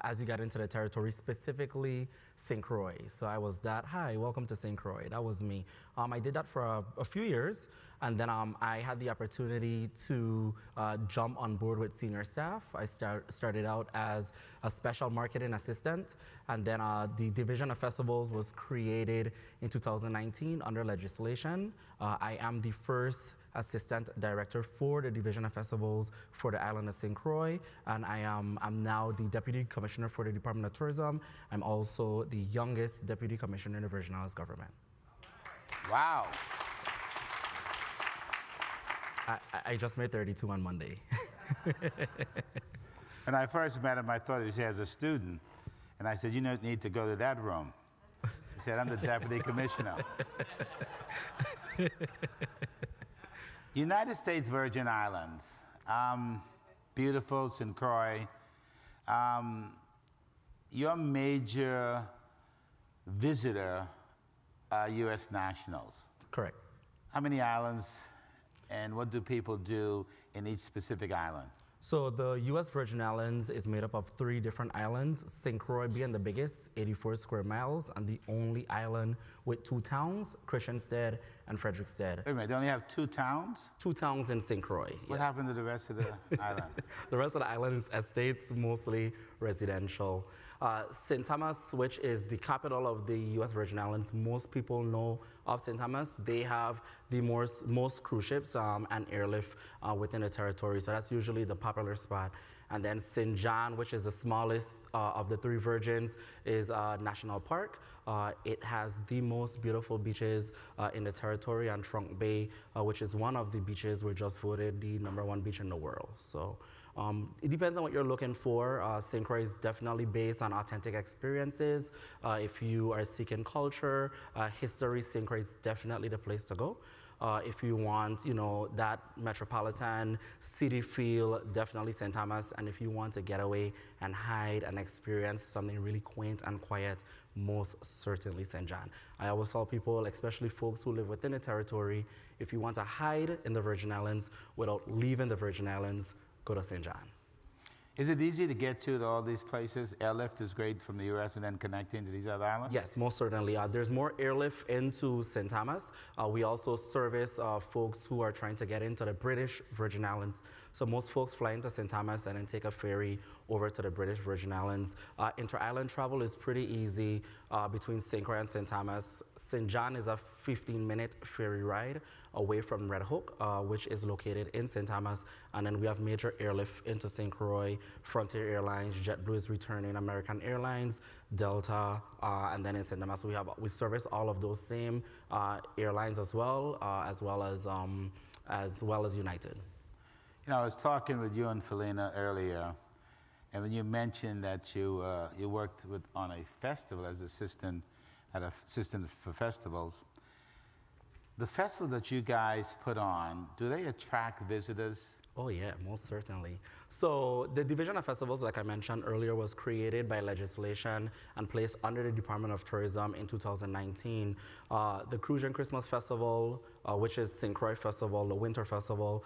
as you got into the territory, specifically St. Croix. So I was that, hi, welcome to St. Croix. That was me. I did that for a few years, and then I had the opportunity to jump on board with senior staff. I started out as a special marketing assistant, and then the Division of Festivals was created in 2019 under legislation. I am the first assistant director for the Division of Festivals for the island of St. Croix, and I'm now the Deputy Commissioner for the Department of Tourism. I'm also the youngest Deputy Commissioner in the Virgin Islands government. Wow. I just made 32 on Monday. When I first met him, I thought he was here as a student. And I said, you don't need to go to that room. He said, I'm the Deputy Commissioner. United States Virgin Islands, beautiful St. Croix. Your major visitor are U.S. nationals. Correct. How many islands and what do people do in each specific island? So the U.S. Virgin Islands is made up of 3 different islands, St. Croix being the biggest, 84 square miles, and the only island with 2 towns, Christiansted and Frederiksted. Wait a minute, they only have 2 towns? 2 towns in St. Croix. What happened to the rest of the island? The rest of the island is estates, mostly residential. St. Thomas, which is the capital of the U.S. Virgin Islands, most people know of St. Thomas. They have the most cruise ships and airlift within the territory, so that's usually the popular spot. And then St. John, which is the smallest of the 3 virgins, is a national park. It has the most beautiful beaches in the territory, and Trunk Bay, which is one of the beaches, were just voted the #1 beach in the world. So it depends on what you're looking for. St. Croix is definitely based on authentic experiences. If you are seeking culture, history, St. Croix is definitely the place to go. If you want, that metropolitan city feel, definitely St. Thomas. And if you want to get away and hide and experience something really quaint and quiet, most certainly St. John. I always tell people, especially folks who live within the territory, if you want to hide in the Virgin Islands without leaving the Virgin Islands, go to St. John. Is it easy to get to all these places? Airlift is great from the U.S. and then connecting to these other islands? Yes, most certainly. There's more airlift into St. Thomas. We also service folks who are trying to get into the British Virgin Islands. So most folks fly into St. Thomas and then take a ferry over to the British Virgin Islands. Inter-island travel is pretty easy between St. Croix and St. Thomas. St. John is a 15-minute ferry ride away from Red Hook, which is located in St. Thomas. And then we have major airlift into St. Croix, Frontier Airlines, JetBlue is returning, American Airlines, Delta, and then in St. Thomas we service all of those same airlines as well as United. I was talking with you and Felina earlier, and when you mentioned that you worked on a festival as assistant for festivals, The festival that you guys put on, do they attract visitors? Oh yeah, most certainly. So the Division of Festivals, like I mentioned earlier, was created by legislation and placed under the Department of Tourism in 2019. The Crucian Christmas Festival, which is St. Croix Festival, the Winter Festival,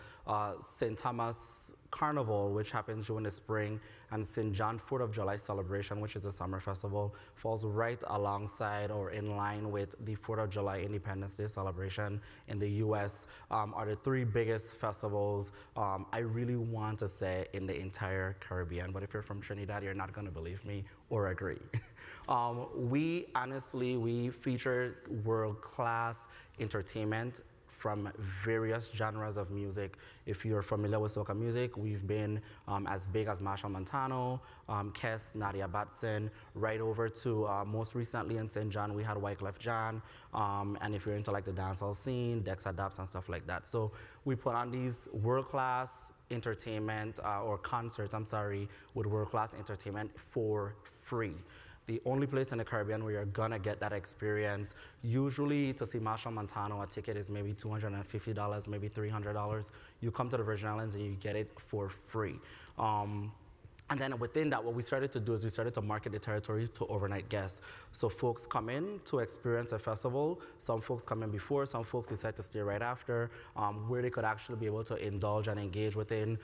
St. Thomas Carnival, which happens during the spring, and St. John 4th of July celebration, which is a summer festival, falls right alongside or in line with the 4th of July Independence Day celebration in the US, are the three biggest festivals I really want to say in the entire Caribbean. But if you're from Trinidad, you're not gonna believe me or agree. We feature world-class entertainment from various genres of music. If you're familiar with soca music, we've been as big as Machel Montano, Kes, Nadia Batson, right over to most recently in St. John, we had Wyclef Jean, and if you're into like the dancehall scene, Dex Adapts and stuff like that. So we put on these world-class entertainment, or concerts, I'm sorry, with world-class entertainment for free. The only place in the Caribbean where you're gonna get that experience. Usually to see Machel Montano, a ticket is maybe $250, maybe $300. You come to the Virgin Islands and you get it for free. And then within that, what we started to do is we started to market the territory to overnight guests. So folks come in to experience a festival. Some folks come in before, some folks decide to stay right after, where they could actually be able to indulge and engage within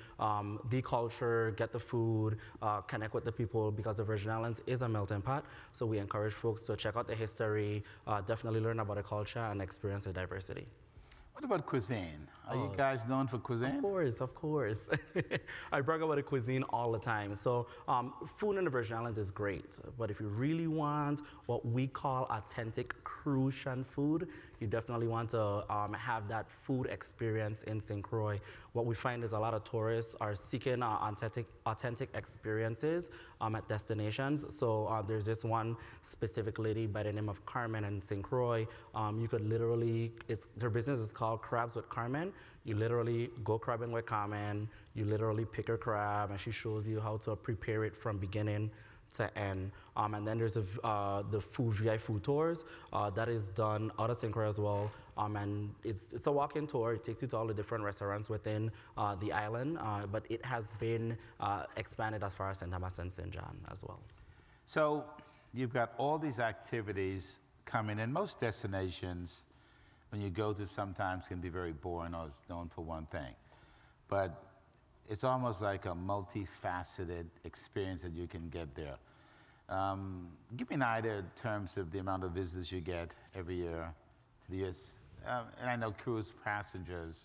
the culture, get the food, connect with the people, because the Virgin Islands is a melting pot. So we encourage folks to check out the history, definitely learn about the culture and experience the diversity. What about cuisine? Are you guys known for cuisine? Of course, of course. I brag about the cuisine all the time. So food in the Virgin Islands is great, but if you really want what we call authentic Crucian food, you definitely want to have that food experience in St. Croix. What we find is a lot of tourists are seeking authentic experiences at destinations. So there's this one specific lady by the name of Carmen in St. Croix. You could literally, their business is called Crabs with Carmen. You literally go crabbing with Carmen, you literally pick a crab, and she shows you how to prepare it from beginning to end. And then there's the VI food tours that is done out of St. Croix as well. And it's a walk-in tour. It takes you to all the different restaurants within the island, but it has been expanded as far as St. Thomas and St. John as well. So you've got all these activities coming in. Most destinations, when you go to, sometimes can be very boring or it's known for one thing. But it's almost like a multifaceted experience that you can get there. Give me an idea in terms of the amount of visitors you get every year to the US. And I know cruise passengers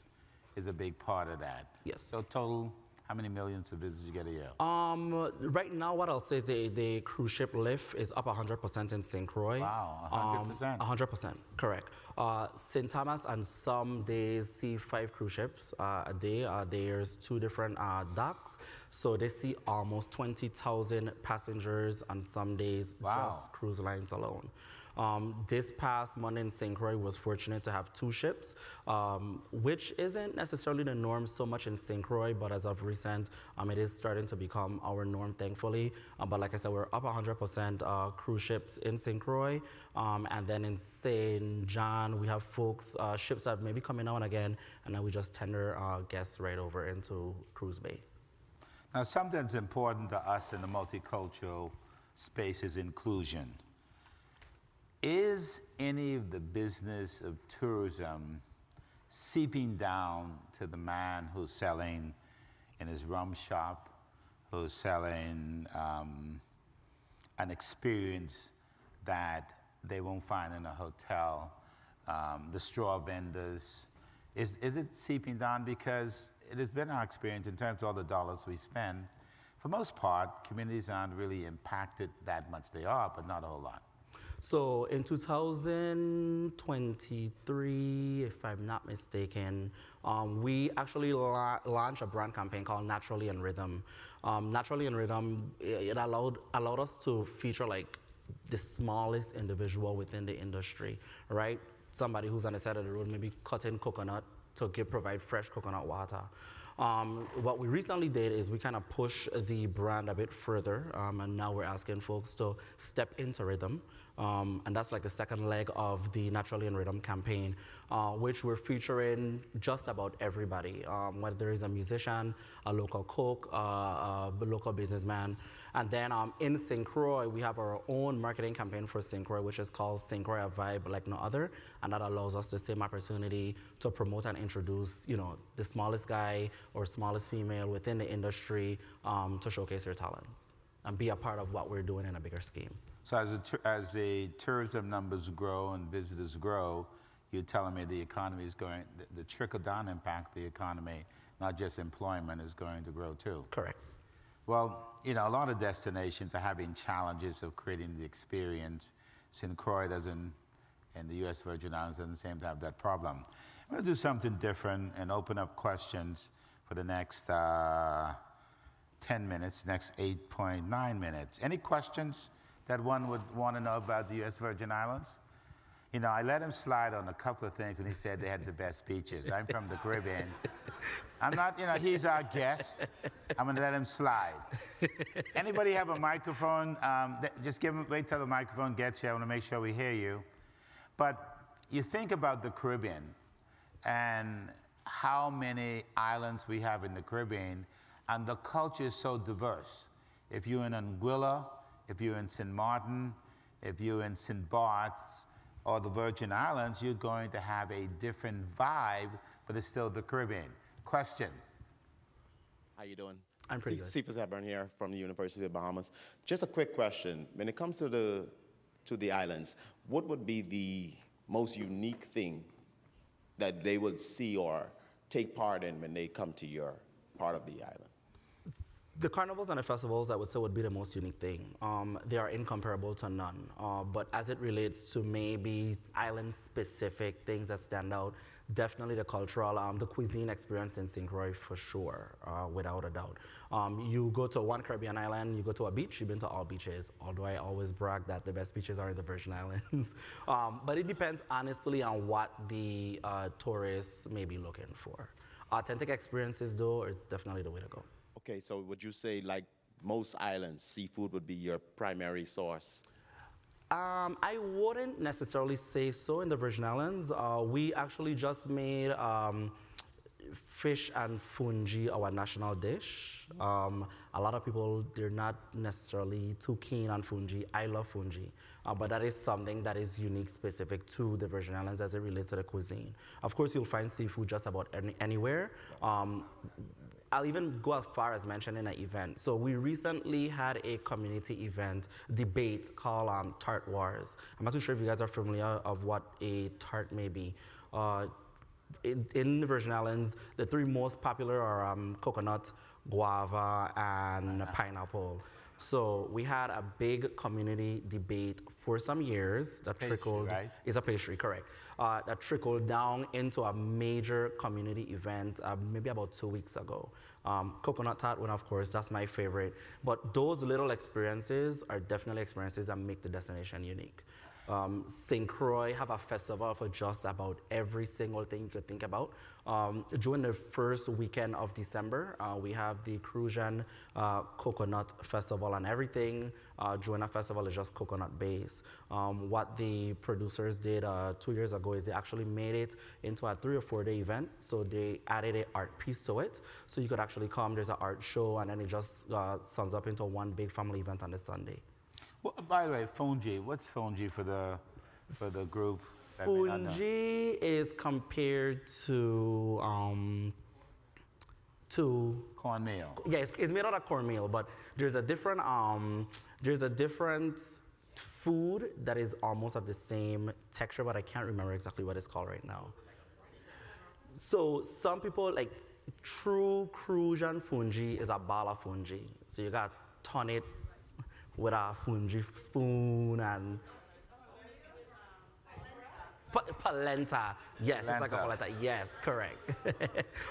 is a big part of that. Yes. So total, how many millions of visitors you get a year? Right now, what I'll say is the cruise ship lift is up 100% in St. Croix. Wow, 100%. 100%, correct. St. Thomas on some days see 5 cruise ships a day. There's 2 different docks. So they see almost 20,000 passengers on some days, just cruise lines alone. This past Monday in St. Croix was fortunate to have 2 ships, which isn't necessarily the norm so much in St. Croix, but as of recent, it is starting to become our norm, thankfully. But like I said, we're up 100% cruise ships in St. Croix. And then in St. John, we have folks, ships that may be coming out again, and then we just tender guests right over into Cruise Bay. Now, something that's important to us in the multicultural space is inclusion. Is any of the business of tourism seeping down to the man who's selling in his rum shop, who's selling an experience that they won't find in a hotel, the straw vendors? Is it seeping down? Because it has been our experience in terms of all the dollars we spend. For most part, communities aren't really impacted that much. They are, but not a whole lot. So in 2023, if I'm not mistaken, we actually launched a brand campaign called Naturally in Rhythm. Naturally in Rhythm, it allowed us to feature like the smallest individual within the industry, right? Somebody who's on the side of the road, maybe cutting coconut to provide fresh coconut water. What we recently did is we kind of push the brand a bit further, and now we're asking folks to step into rhythm. and that's like the second leg of the Naturally in Rhythm campaign, which we're featuring just about everybody, whether there is a musician, a local cook, a local businessman. And then in St. Croix, we have our own marketing campaign for St. Croix, which is called St. Croix A Vibe Like No Other, and that allows us the same opportunity to promote and introduce, the smallest guy or smallest female within the industry to showcase their talents and be a part of what we're doing in a bigger scheme. So as the tourism numbers grow and visitors grow, you're telling me the economy is going, the trickle-down impact of the economy, not just employment, is going to grow too. Correct. Well, a lot of destinations are having challenges of creating the experience. St. Croix doesn't, and the U.S. Virgin Islands doesn't seem to have that problem. I'm going to do something different and open up questions for the next 10 minutes, next 8.9 minutes. Any questions that one would want to know about the U.S. Virgin Islands? I let him slide on a couple of things when he said they had the best beaches. I'm from the Caribbean. I'm not, he's our guest. I'm going to let him slide. Anybody have a microphone? Just wait till the microphone gets you. I want to make sure we hear you. But you think about the Caribbean and how many islands we have in the Caribbean, and the culture is so diverse. If you're in Anguilla, if you're in St. Martin, if you're in St. Bart's, or the Virgin Islands, you're going to have a different vibe, but it's still the Caribbean. Question. How you doing? I'm pretty good. Cephas Hepburn here from the University of Bahamas. Just a quick question. When it comes to the islands, what would be the most unique thing that they would see or take part in when they come to your part of the island? The carnivals and the festivals, I would say, would be the most unique thing. They are incomparable to none. But as it relates to maybe island-specific things that stand out, definitely the cultural, the cuisine experience in St. Croix for sure, without a doubt. You go to one Caribbean island, you go to a beach, you've been to all beaches, although I always brag that the best beaches are in the Virgin Islands. But it depends, honestly, on what the tourists may be looking for. Authentic experiences, though, is definitely the way to go. Okay, so would you say, like most islands, seafood would be your primary source? I wouldn't necessarily say so in the Virgin Islands. We actually just made fish and fungi our national dish. A lot of people, they're not necessarily too keen on fungi. I love fungi, but that is something that is unique, specific to the Virgin Islands as it relates to the cuisine. Of course, you'll find seafood just about anywhere. I'll even go as far as mentioning an event. So we recently had a community event debate called Tart Wars. I'm not too sure if you guys are familiar of what a tart may be. In the Virgin Islands, the three most popular are coconut, guava, and pineapple. So we had a big community debate for some years that trickled. Right? It's a pastry, correct. That trickled down into a major community event maybe about 2 weeks ago. Coconut tart one, of course, that's my favorite. But those little experiences are definitely experiences that make the destination unique. St. Croix have a festival for just about every single thing you could think about. During the first weekend of December, we have the Crucian Coconut Festival, and everything during that festival is just coconut based. What the producers did 2 years ago is they actually made it into a 3 or 4 day event. So they added an art piece to it. So you could actually come, there's an art show, and then it just sums up into one big family event on the Sunday. Well, by the way, fungi. What's fungi for the group? Fungi is compared to cornmeal. Yeah, it's made out of cornmeal, but there's a different food that is almost of the same texture, but I can't remember exactly what it's called right now. So some people like true Crucian fungi is a ball of fungi. So you got ton it with a fungi spoon and polenta. Yes, polenta. It's like a polenta. Yes, correct.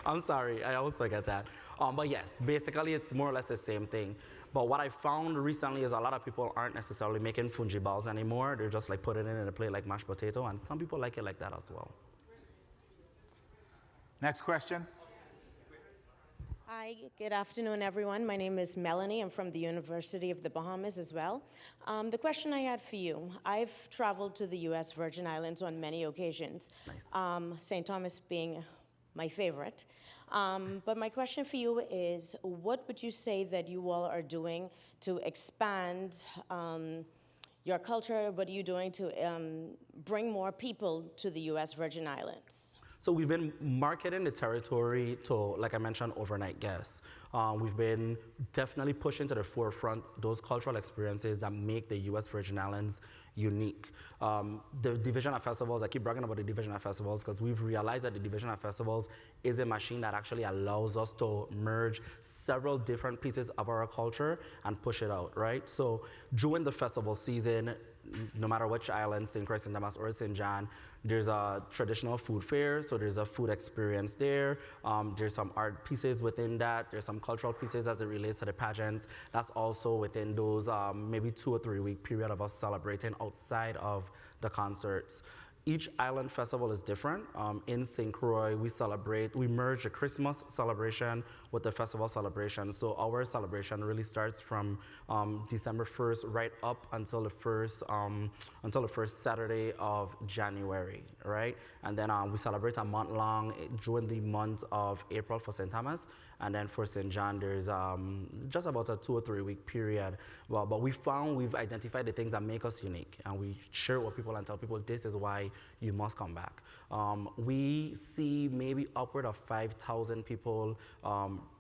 I'm sorry, I always forget that. But yes, basically it's more or less the same thing. But what I found recently is a lot of people aren't necessarily making fungi balls anymore. They're just like putting it in a plate like mashed potato, and some people like it like that as well. Next question. Hi, good afternoon, everyone. My name is Melanie. I'm from the University of the Bahamas as well. The question I had for you, I've traveled to the U.S. Virgin Islands on many occasions, Nice. St. Thomas being my favorite. But my question for you is, what would you say that you all are doing to expand your culture? What are you doing to bring more people to the U.S. Virgin Islands? So we've been marketing the territory to, like I mentioned, overnight guests. We've been definitely pushing to the forefront those cultural experiences that make the U.S. Virgin Islands unique. The Division of Festivals, I keep bragging about the Division of Festivals because we've realized that the Division of Festivals is a machine that actually allows us to merge several different pieces of our culture and push it out, right? So during the festival season, no matter which island, St. Croix, St. Thomas, or St. John, there's a traditional food fair, so there's a food experience there. There's some art pieces within that. There's some cultural pieces as it relates to the pageants. That's also within those maybe 2 or 3 week period of us celebrating outside of the concerts. Each island festival is different. In St. Croix, we merge the Christmas celebration with the festival celebration. So our celebration really starts from December 1st right up until the first Saturday of January, right? And then we celebrate a month long during the month of April for St. Thomas. And then for St. John, there's just about a 2 or 3 week period. Well, but we've identified the things that make us unique, and we share it with people and tell people this is why you must come back. We see maybe upward of 5,000 people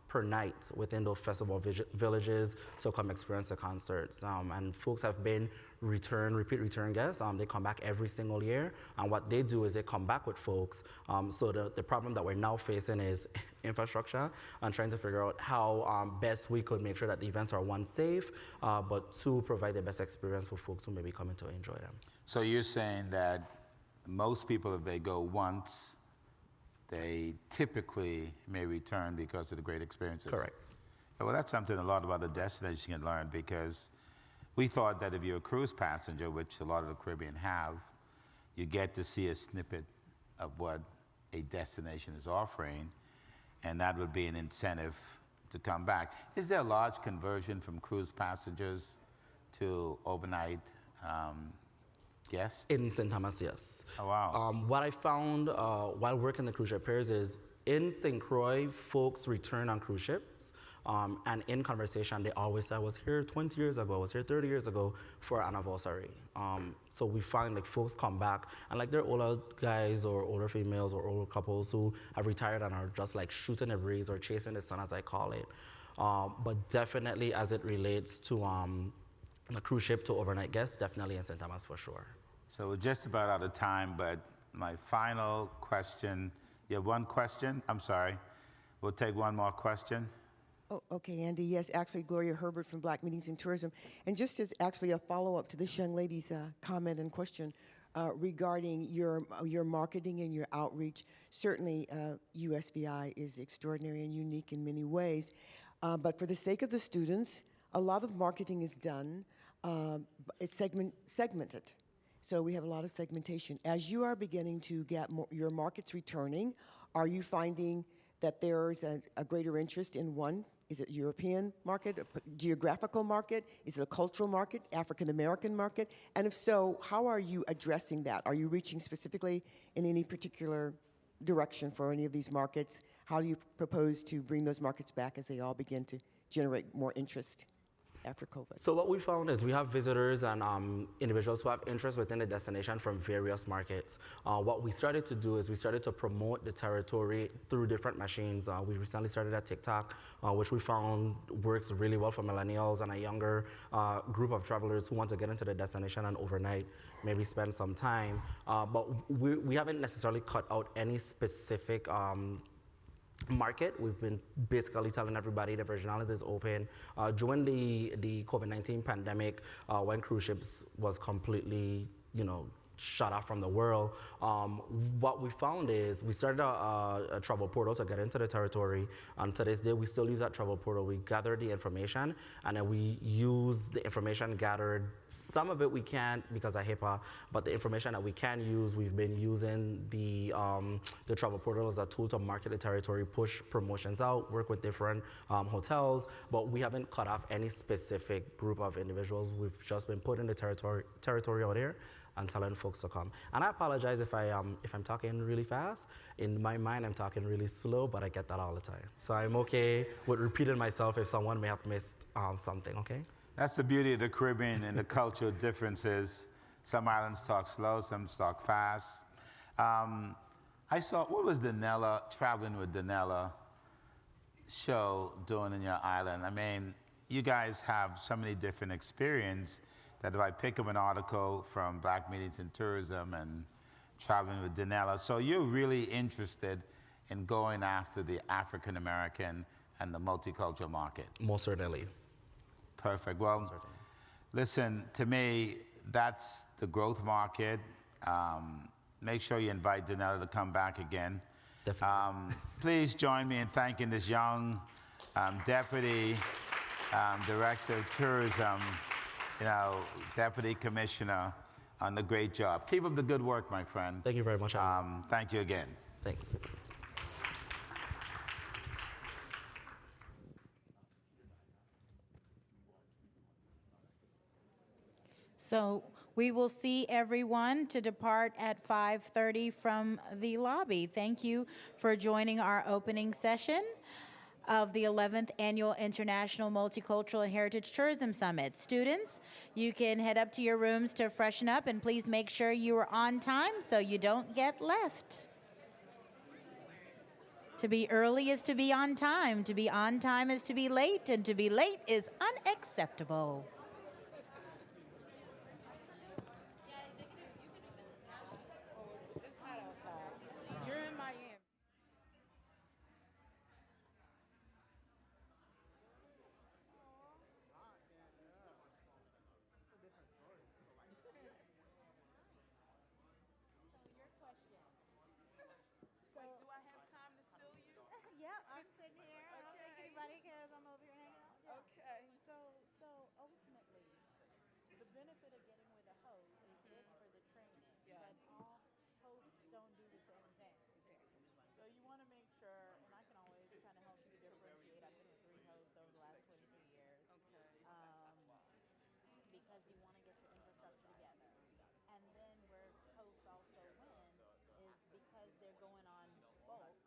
per night within those festival villages to come experience the concerts. And folks have been repeat return guests. They come back every single year, and what they do is they come back with folks. So the problem that we're now facing is infrastructure and trying to figure out how best we could make sure that the events are, one, safe, but two, provide the best experience for folks who may be coming to enjoy them. So you're saying that most people, if they go once, they typically may return because of the great experiences? Correct. Well, that's something a lot of other destinations can learn, because we thought that if you're a cruise passenger, which a lot of the Caribbean have, you get to see a snippet of what a destination is offering, and that would be an incentive to come back. Is there a large conversion from cruise passengers to overnight guests? In St. Thomas, yes. Oh, wow. What I found while working the cruise ship pairs is in St. Croix, folks return on cruise ships. And in conversation, they always say, I was here 20 years ago, I was here 30 years ago for an anniversary. So we find like folks come back, and like they're older guys or older females or older couples who have retired and are just like shooting a breeze or chasing the sun, as I call it. But definitely as it relates to a cruise ship to overnight guests, definitely in St. Thomas for sure. So we're just about out of time, but my final question, you have one question? I'm sorry. We'll take one more question. Oh, okay, Andy. Yes, actually, Gloria Herbert from Black Meetings and Tourism. And just as actually a follow-up to this young lady's comment and question regarding your marketing and your outreach, certainly USVI is extraordinary and unique in many ways. But for the sake of the students, a lot of marketing is done. It's segmented. So we have a lot of segmentation. As you are beginning to get your markets returning, are you finding that there's a greater interest in one? Is it European market, a geographical market? Is it a cultural market, African American market? And if so, how are you addressing that? Are you reaching specifically in any particular direction for any of these markets? How do you propose to bring those markets back as they all begin to generate more interest after COVID? So what we found is we have visitors and individuals who have interest within the destination from various markets. What we started to do is we started to promote the territory through different machines. We recently started a TikTok, which we found works really well for millennials and a younger group of travelers who want to get into the destination and overnight, maybe spend some time. But we haven't necessarily cut out any specific market. We've been basically telling everybody the Virgin Islands is open. During the COVID-19 pandemic, when cruise ships was completely, shut off from the world. What we found is we started a travel portal to get into the territory. And to this day, we still use that travel portal. We gather the information, and then we use the information gathered. Some of it we can't because of HIPAA, but the information that we can use, we've been using the travel portal as a tool to market the territory, push promotions out, work with different hotels, but we haven't cut off any specific group of individuals. We've just been putting the territory out here and telling folks to come. And I apologize if I'm talking really fast. In my mind, I'm talking really slow, but I get that all the time. So I'm okay with repeating myself if someone may have missed something, okay? That's the beauty of the Caribbean and the cultural differences. Some islands talk slow, some talk fast. I saw, what was Danella, Traveling with Danella show doing in your island? I mean, you guys have so many different experiences that if I pick up an article from Black Meetings in Tourism and Traveling with Danella, so you're really interested in going after the African American and the multicultural market. Most certainly. Perfect. Well, listen, to me, that's the growth market. Make sure you invite Danella to come back again. Definitely. Please join me in thanking this young Deputy Director of Tourism, Deputy Commissioner, on the great job. Keep up the good work, my friend. Thank you very much. Thank you again. Thanks. So we will see everyone to depart at 5:30 from the lobby. Thank you for joining our opening session of the 11th Annual International Multicultural and Heritage Tourism Summit. Students, you can head up to your rooms to freshen up, and please make sure you are on time so you don't get left. To be early is to be on time. To be on time is to be late, and to be late is unacceptable. It's hot outside. You're in Miami. Do I have time to steal you? Yep, I'm sitting here. I don't think Okay. anybody cares. I'm over here hanging out. Yeah. Okay. So ultimately, the benefit of getting with a host is for the training, Yes. but all hosts don't do the same thing. So you want to make sure, and I can always kind of help you differentiate. I've been with 3 hosts over the last 22 years. Okay. Because you want to get your infrastructure together. And then where hosts also win is because they're going on bulk,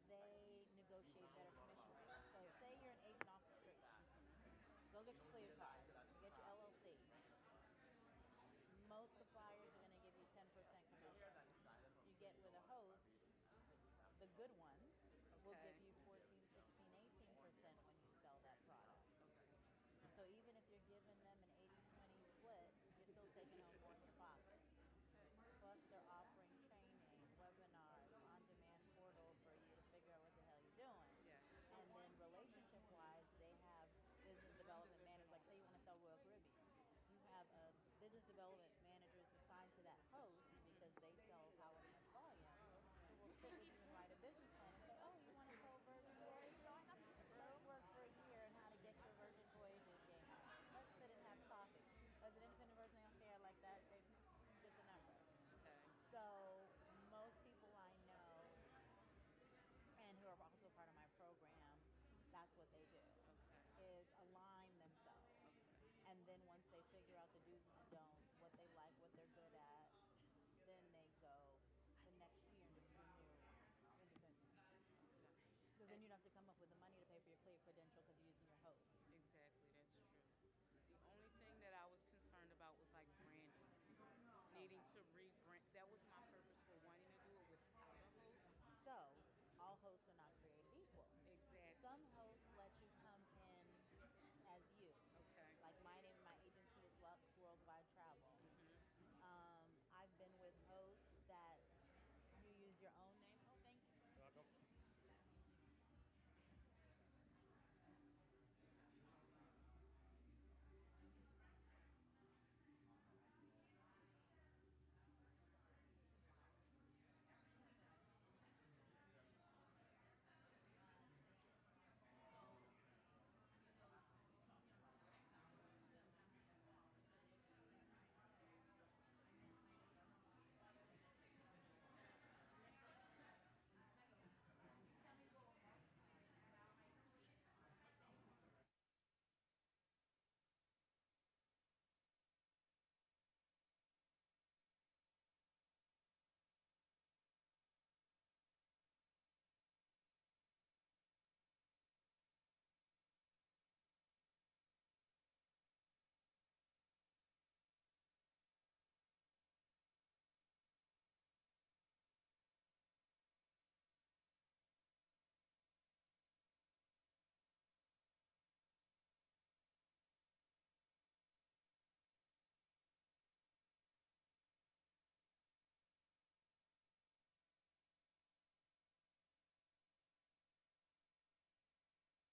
they negotiate better commission rates. So say you're an agent off the street. Go get your clear card, get your LLC. Most suppliers are going to give you 10% commission. You get with a host, the good ones will give you 14, 16, 18% when you sell that product. So even if you're giving them an 80-20 split, you're still taking home more in your pocket. Plus they're offering training, webinars, on-demand portal for you to figure out what the hell you're doing. And then relationship-wise, they have business development managers. Like say you want to sell Royal Caribbean. You have a business development managers assigned to that host because they sell however much volume, who will sit with you and write a business plan and say, oh, you want to sell Virgin Voyages? Let's work for a year on how to get your Virgin Voyages game on. Let's sit and have coffee. As an independent person, they don't care like that. They just a number. Okay. So most people I know and who are also part of my program, that's what they do, is align themselves. And then once they figure out the do's and the don'ts, what they like, what they're good at, then they go the next year and just renew independent. Because then you don't have to come